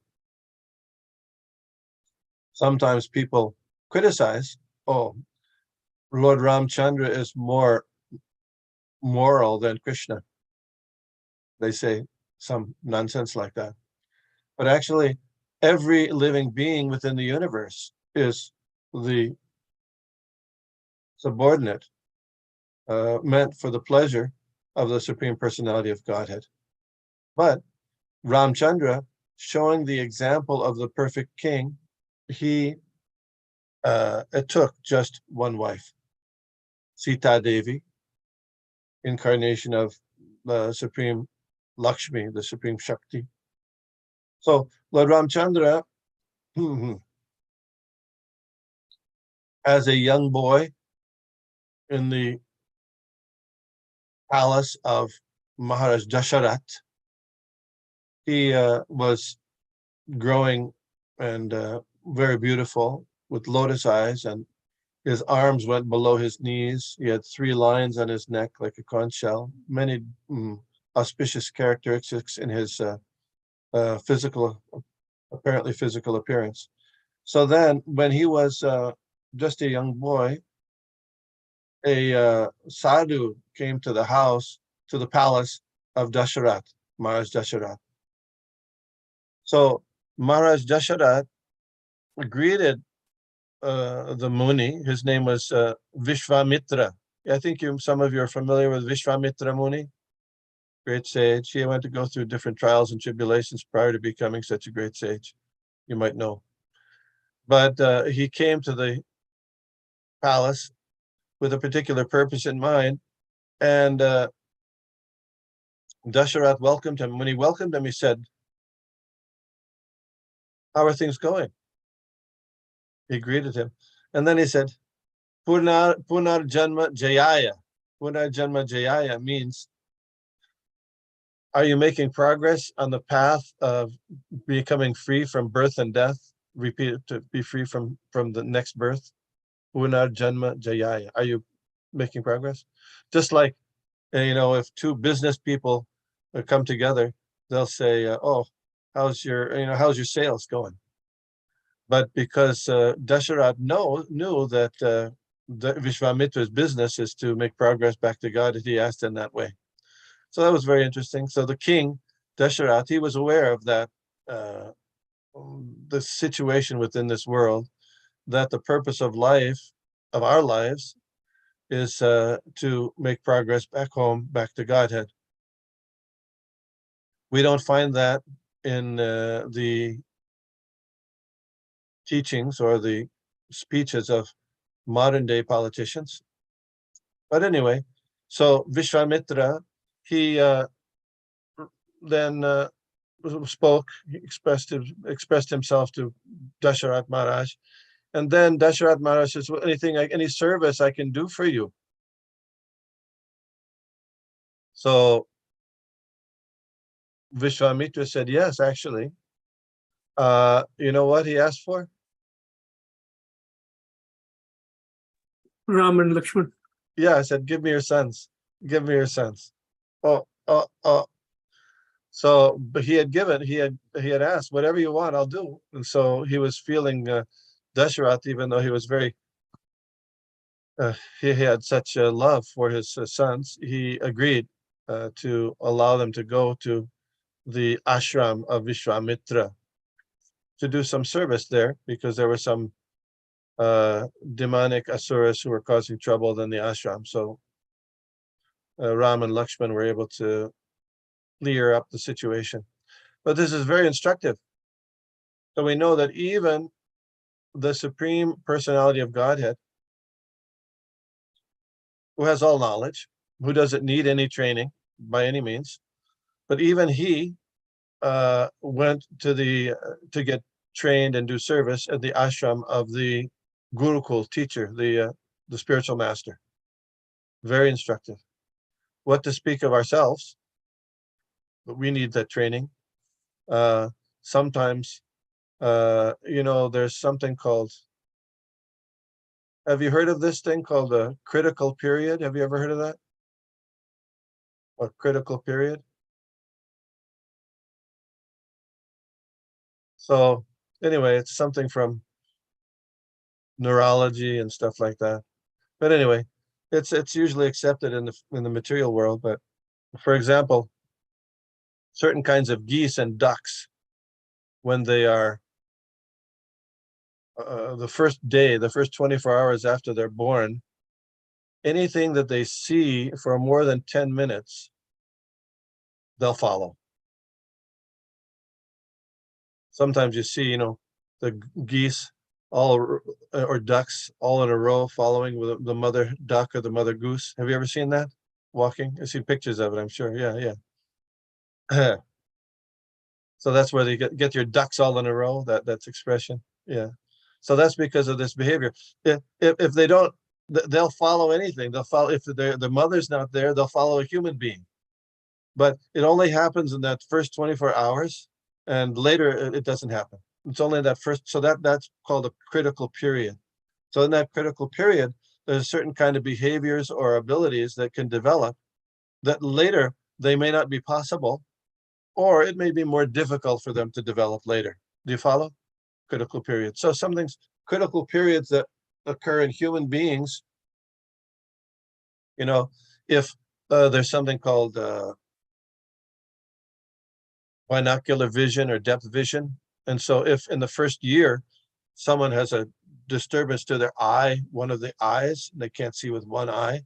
Sometimes people criticize, oh, Lord Ramchandra is more moral than Krishna. They say some nonsense like that. But actually, every living being within the universe is the subordinate, meant for the pleasure of the Supreme Personality of Godhead. But Ramchandra, showing the example of the perfect king, it took just one wife, Sita Devi, incarnation of the Supreme Lakshmi, the Supreme Shakti. So Lord Ramchandra, as a young boy in the palace of Maharaj Dasharat, he was growing and very beautiful with lotus eyes, and his arms went below his knees. He had 3 lines on his neck like a conch shell, many auspicious characteristics in his apparently physical appearance. So then when he was just a young boy, a sadhu came to the palace of Dasharat, Maharaj Dasharat. So Maharaj Dasharat greeted the Muni. His name was Vishvamitra. I think some of you are familiar with Vishvamitra Muni, great sage. He went to go through different trials and tribulations prior to becoming such a great sage, you might know. But he came to the palace with a particular purpose in mind, and Dasharat welcomed him. When he welcomed him, he said, "How are things going?" He greeted him. And then he said, Punar Janma Jayaya. Punar Janma Jayaya means, are you making progress on the path of becoming free from birth and death? Repeat it, to be free from the next birth. Punar Janma Jayaya. Are you making progress? Just like, if 2 business people come together, they'll say, oh, how's your sales going? But because Dasharat knew that Vishvamitra's business is to make progress back to God, he asked in that way. So that was very interesting. So the king, Dasharat, he was aware of that, the situation within this world, that the purpose of our lives, is to make progress back home, back to Godhead. We don't find that in the teachings or the speeches of modern day politicians. But anyway, so Vishvamitra, he then spoke, he expressed himself to Dasharat Maharaj. And then Dasharat Maharaj says, well, any service I can do for you. So Vishvamitra said, yes, actually. You know what he asked for? Ram and Lakshman. Yeah, I said, give me your sons. Give me your sons. Oh. So, but he had asked, whatever you want, I'll do. And so he was feeling Dasharat, even though he was he had such a love for his sons, he agreed to allow them to go to the ashram of Vishwamitra to do some service there, because there were some demonic asuras who were causing trouble in the ashram. So Ram and Lakshman were able to clear up the situation. But this is very instructive. So we know that even the Supreme Personality of Godhead, who has all knowledge, who doesn't need any training by any means, but even he went to get trained and do service at the ashram of the Gurukul teacher, the spiritual master. Very instructive. What to speak of ourselves, but we need that training. Sometimes, there's something called, have you heard of this thing called a critical period? Have you ever heard of that? A critical period? So anyway, it's something from neurology and stuff like that. But anyway, it's usually accepted in the material world. But for example, certain kinds of geese and ducks, when they are the first 24 hours after they're born, anything that they see for more than 10 minutes, they'll follow. Sometimes you see, the geese or ducks all in a row following with the mother duck or the mother goose. Have you ever seen that walking? I've seen pictures of it, I'm sure. Yeah. So that's where they get your ducks all in a row, that's expression. Yeah. So that's because of this behavior. If they don't, they'll follow anything. They'll follow, if the mother's not there, they'll follow a human being. But it only happens in that first 24 hours, and later it doesn't happen. It's only that first, so that's called a critical period. So in that critical period, there's a certain kind of behaviors or abilities that can develop that later they may not be possible, or it may be more difficult for them to develop later. Do you follow? Critical period. So some things, critical periods that occur in human beings, if there's something called binocular vision or depth vision. And so if in the first year, someone has a disturbance to their eye, one of the eyes, they can't see with one eye,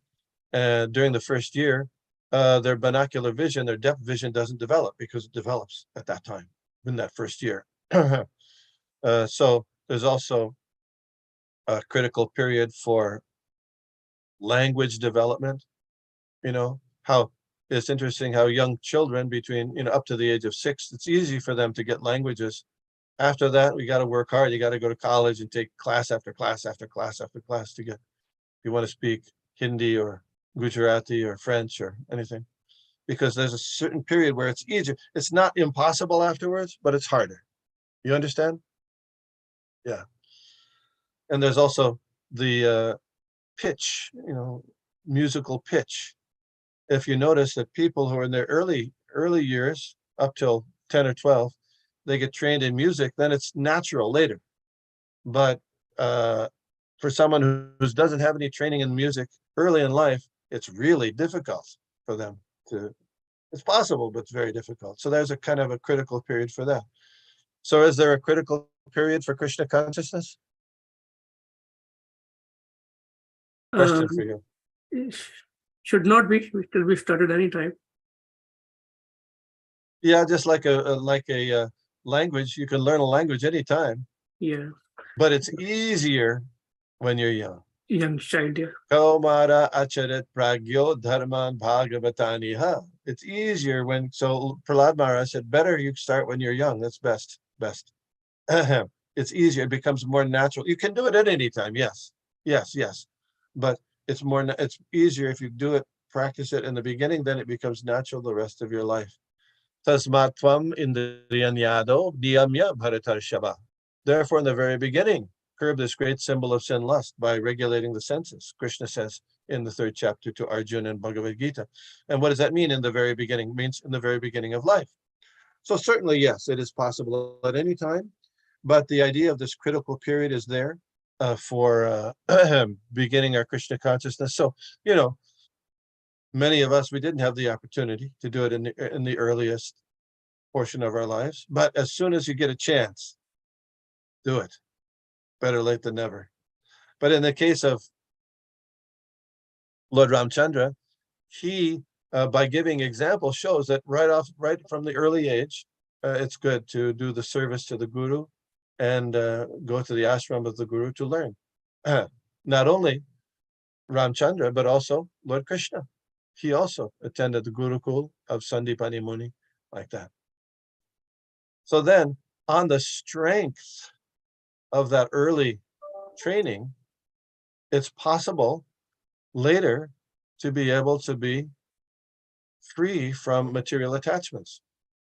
and during the first year, their binocular vision, their depth vision doesn't develop, because it develops at that time in that first year. So there's also a critical period for language development. How it's interesting how young children between, up to the age of 6, it's easy for them to get languages. After that, we got to work hard. You got to go to college and take class after class after class after class to get, if you want to speak Hindi or Gujarati or French or anything, because there's a certain period where it's easier. It's not impossible afterwards, but it's harder. You understand? Yeah. And there's also the pitch, musical pitch. If you notice that people who are in their early years, up till 10 or 12, they get trained in music, then it's natural later. But for someone who doesn't have any training in music early in life, it's really difficult for them to, it's possible, but it's very difficult. So there's a kind of a critical period for that. So is there a critical period for Krishna consciousness? Question for you. Should not be. It can be started anytime. Yeah, just like a language, you can learn a language anytime. Yeah. But it's easier when you're young. Young child, yeah. Kaumara acharit pragyo dharman bhagavataniha. It's easier when, so Prahlad Maharaj said, better you start when you're young. That's best. It's easier. It becomes more natural. You can do it at any time. Yes. But it's easier if you do it, practice it in the beginning, then it becomes natural the rest of your life. Tasmat tvam indriyanyado diyamya bharatarshava. Therefore, in the very beginning, curb this great symbol of sin lust by regulating the senses, Krishna says in the 3rd chapter to Arjuna in Bhagavad Gita. And what does that mean in the very beginning? It means in the very beginning of life. So certainly, yes, it is possible at any time, but the idea of this critical period is there for beginning our Krishna consciousness. So, many of us, we didn't have the opportunity to do it in the earliest portion of our lives. But as soon as you get a chance, do it. Better late than never. But in the case of Lord Ramchandra, he, by giving example, shows that right from the early age, it's good to do the service to the Guru and go to the ashram of the Guru to learn. Not only Ramchandra, but also Lord Krishna. He also attended the Gurukul of Sandipani Muni, like that. So then, on the strength of that early training, it's possible later to be able to be free from material attachments.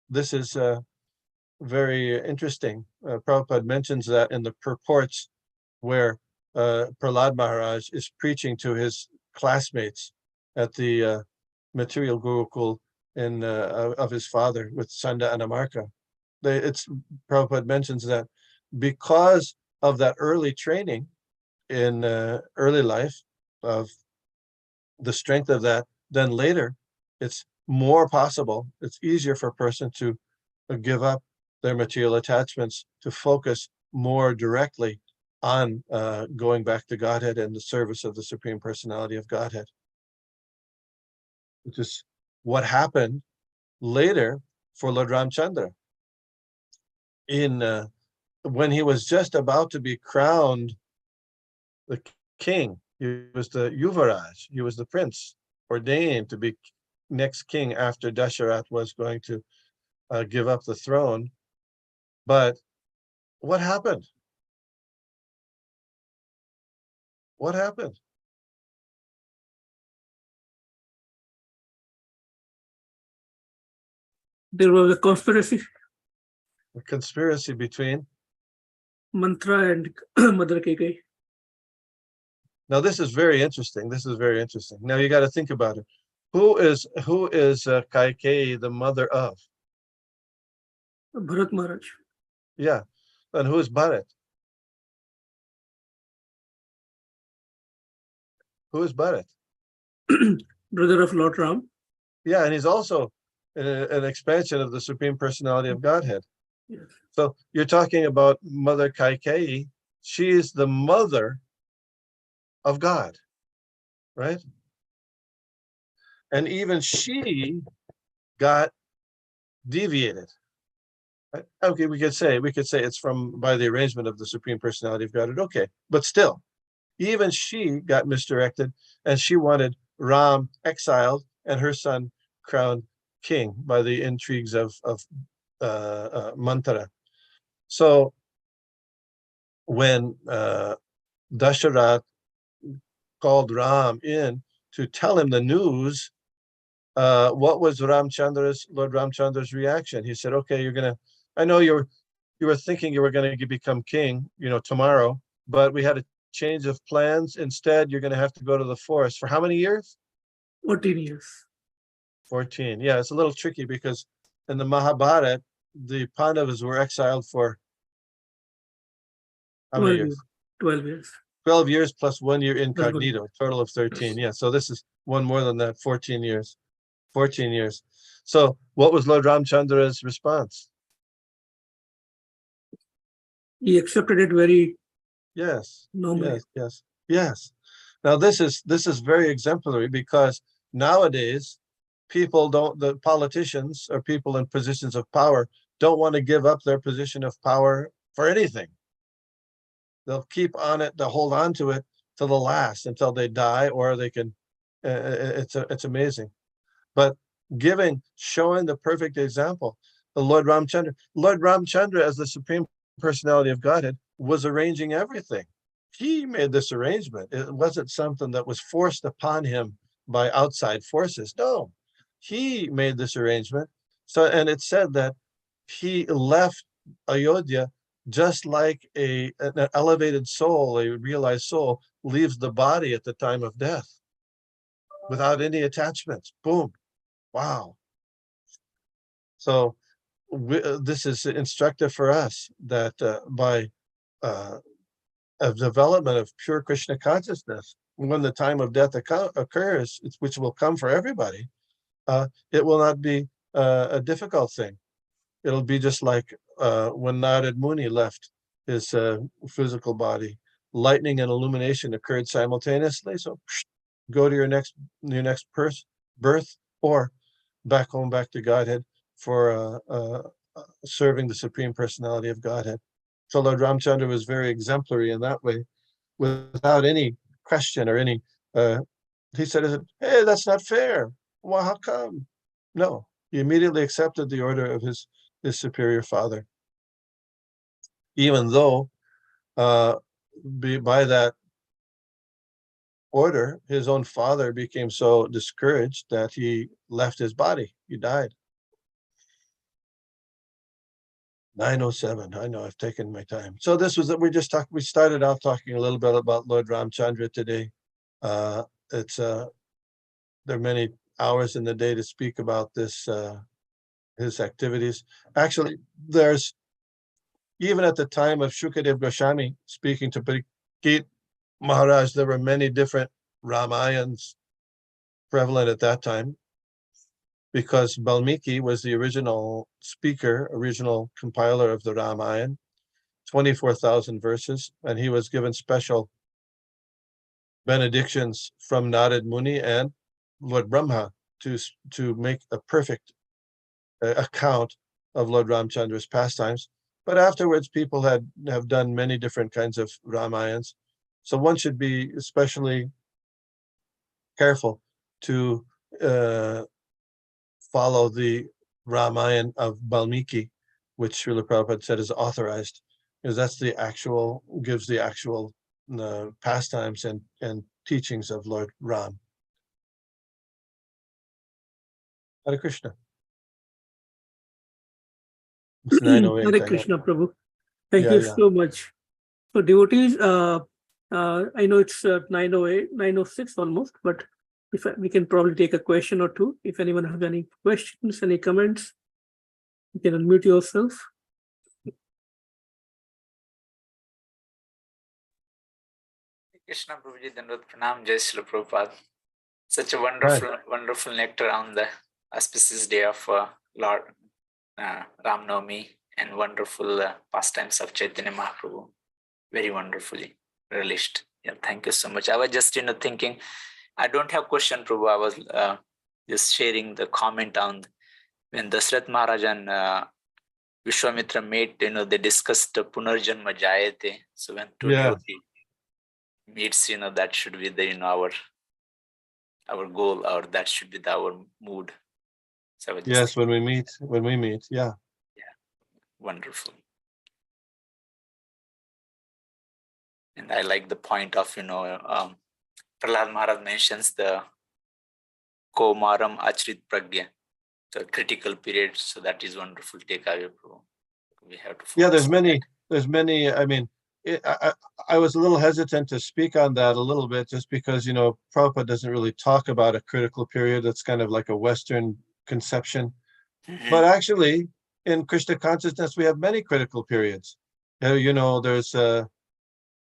This is very interesting. Prabhupada mentions that in the purports where Prahlad Maharaj is preaching to his classmates at the material Gurukul of his father with Sanda and Amarka. Prabhupada mentions that because of that early training in early life, of the strength of that, then later it's more possible, it's easier for a person to give up their material attachments, to focus more directly on going back to Godhead and the service of the Supreme Personality of Godhead. Which is what happened later for Lord Ramchandra. When he was just about to be crowned the king, he was the Yuvaraj, he was the prince, ordained to be next king after Dasharat was going to give up the throne. But what happened? What happened? There was a conspiracy. A conspiracy between Mantra and Mother Kekai. Now this is very interesting. This is very interesting. Now you got to think about it. Who is Kaikeyi, the mother of? Bharat Maharaj. Yeah. And who is Bharat? Who is Bharat? Brother of Lord Ram. Yeah, and he's also an expansion of the Supreme Personality of Godhead. Yes. So you're talking about Mother Kaikeyi. She is the mother of God, right? And even she got deviated. Right? Okay, we could say it's by the arrangement of the Supreme Personality of Godhead. Okay, but still, even she got misdirected, and she wanted Ram exiled and her son crowned king by the intrigues of Mantra. So when Dasharat called Ram in to tell him the news, what was Lord Ramchandra's reaction? He said, okay, I know you were thinking you were going to become king, tomorrow, but we had a change of plans. Instead, you're going to have to go to the forest for how many years? 14 years. 14. Yeah, it's a little tricky because in the Mahabharata, the Pandavas were exiled for how many years? 12 years. 12 years plus 1 year incognito, total of 13. Yeah, so this is one more than that, 14 years. 14 years. So what was Lord Ramchandra's response? He accepted it very normally. Yes. Now this is very exemplary, because nowadays the politicians or people in positions of power don't want to give up their position of power for anything. They'll keep on it, they'll hold on to it to the last until they die, or they can, it's amazing. But showing the perfect example, the Lord Ramchandra as the Supreme Personality of Godhead was arranging everything. He made this arrangement. It wasn't something that was forced upon him by outside forces. No, he made this arrangement. So, and it said that he left Ayodhya just like an elevated soul, a realized soul, leaves the body at the time of death without any attachments. Boom. Wow. So this is instructive for us that by a development of pure Krishna consciousness, when the time of death occurs, which will come for everybody, it will not be a difficult thing. it'll be just like when Narad Muni left his physical body. Lightning and illumination occurred simultaneously. So go to your next birth, or back home, back to Godhead for serving the Supreme Personality of Godhead. So Lord Ramchandra was very exemplary in that way, without any question or any. He said, "Hey, that's not fair. Well, how come?" No, he immediately accepted the order of his superior father, even though by that order, his own father became so discouraged that he left his body. He died. 9:07. I know I've taken my time. So this was we started out talking a little bit about Lord Ramchandra today. It's there are many hours in the day to speak about this his activities. Actually, there's even at the time of Shukadev Goswami speaking to Parikshit Maharaj, there were many different Ramayans prevalent at that time, because Valmiki was the original speaker, original compiler of the Ramayana, 24,000 verses, and he was given special benedictions from Narad Muni and Lord Brahma to make a perfect account of Lord Ramchandra's pastimes. But afterwards, people have done many different kinds of Ramayans. So one should be especially careful to follow the Ramayana of Valmiki, which Srila Prabhupada said is authorized, because that's gives the actual pastimes and teachings of Lord Ram. Hare Krishna. It's 9:08. Hare Krishna, Prabhu. Thank you so much. So devotees, I know it's 9:08, 9:06 almost, but if we can probably take a question or two. If anyone has any questions, any comments, you can unmute yourself. Krishna Prabhuji, Dandavat Pranam, Jai Srila Prabhupada. Such a wonderful nectar on the auspicious day of Lord Ram Navami, and wonderful pastimes of Chaitanya Mahaprabhu. Very wonderfully relished. Yeah, thank you so much. I was just thinking, I don't have question, Prabhu. I was just sharing the comment on when Dasrath Maharaj and Vishwamitra met. They discussed Punarjanma Jayate. So when two devotee meets, that should be the our goal, or that should be our mood. So yes, when we meet, yeah. Wonderful. And I like the point of Prahlad Maharaj mentions the Komaram Achrit Pragya, the critical period. So that is wonderful takeaway. We have to. Yeah, there's many. I mean, I was a little hesitant to speak on that a little bit, just because Prabhupada doesn't really talk about a critical period. That's kind of like a Western conception. But actually, in Krishna consciousness, we have many critical periods. There's a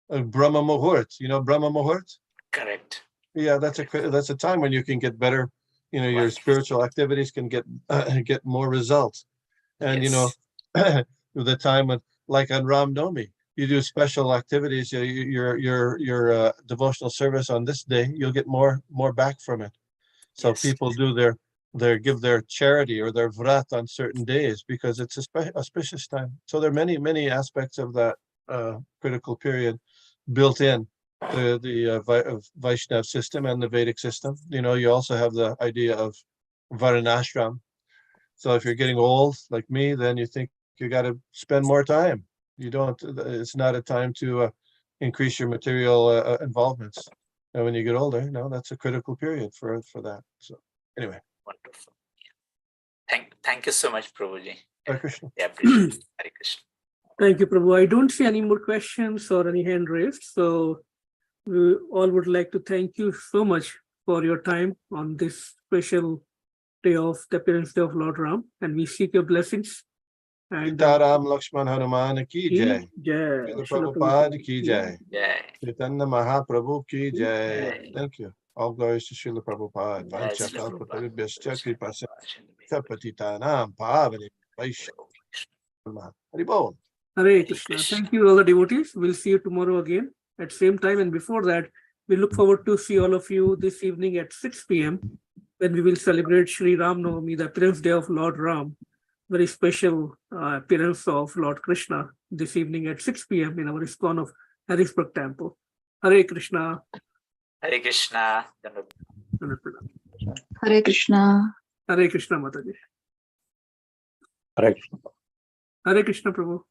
Brahma Muhurt. Brahma Muhurt? Correct. Yeah, that's a time when you can get better. Your spiritual activities can get more results. And the time when, like on Ram Navami, you do special activities. Your devotional service on this day, you'll get more back from it. So people do give their charity or their vrat on certain days because it's auspicious time. So there are many aspects of that critical period built in the Vaishnav system and the Vedic system. You also have the idea of Varanashram. So if you're getting old like me, then you think you got to spend more time. You don't. It's not a time to increase your material involvements. And when you get older, that's a critical period for that. So anyway. Wonderful. Thank you so much, Prabhuji. Hare Krishna. I appreciate it. Hare Krishna. Thank you, Prabhu. I don't see any more questions or any hand raised. So we all would like to thank you so much for your time on this special day of the appearance day of Lord Ram. And we seek your blessings. And Sitaram Lakshman Hanuman ki jai. Jai. Srila Prabhupada ki jai. Jai. Chaitanya Mahaprabhu ki jai. Jai. Thank you. All glories to Srila Prabhupada. Jai Srila Prabhupada. Patitanam Pavani Vaishnav. Hari Bol. Hare Krishna. Thank you, all the devotees. We'll see you tomorrow again at same time. And before that, we look forward to see all of you this evening at 6 p.m. when we will celebrate Sri Ram Navami, the appearance day of Lord Ram. Very special appearance of Lord Krishna this evening at 6 p.m. in our ISKCON of Harrisburg temple. Hare Krishna. Hare Krishna. Hare Krishna. Hare Krishna, Mataji. Hare Krishna. Hare Krishna, Prabhu.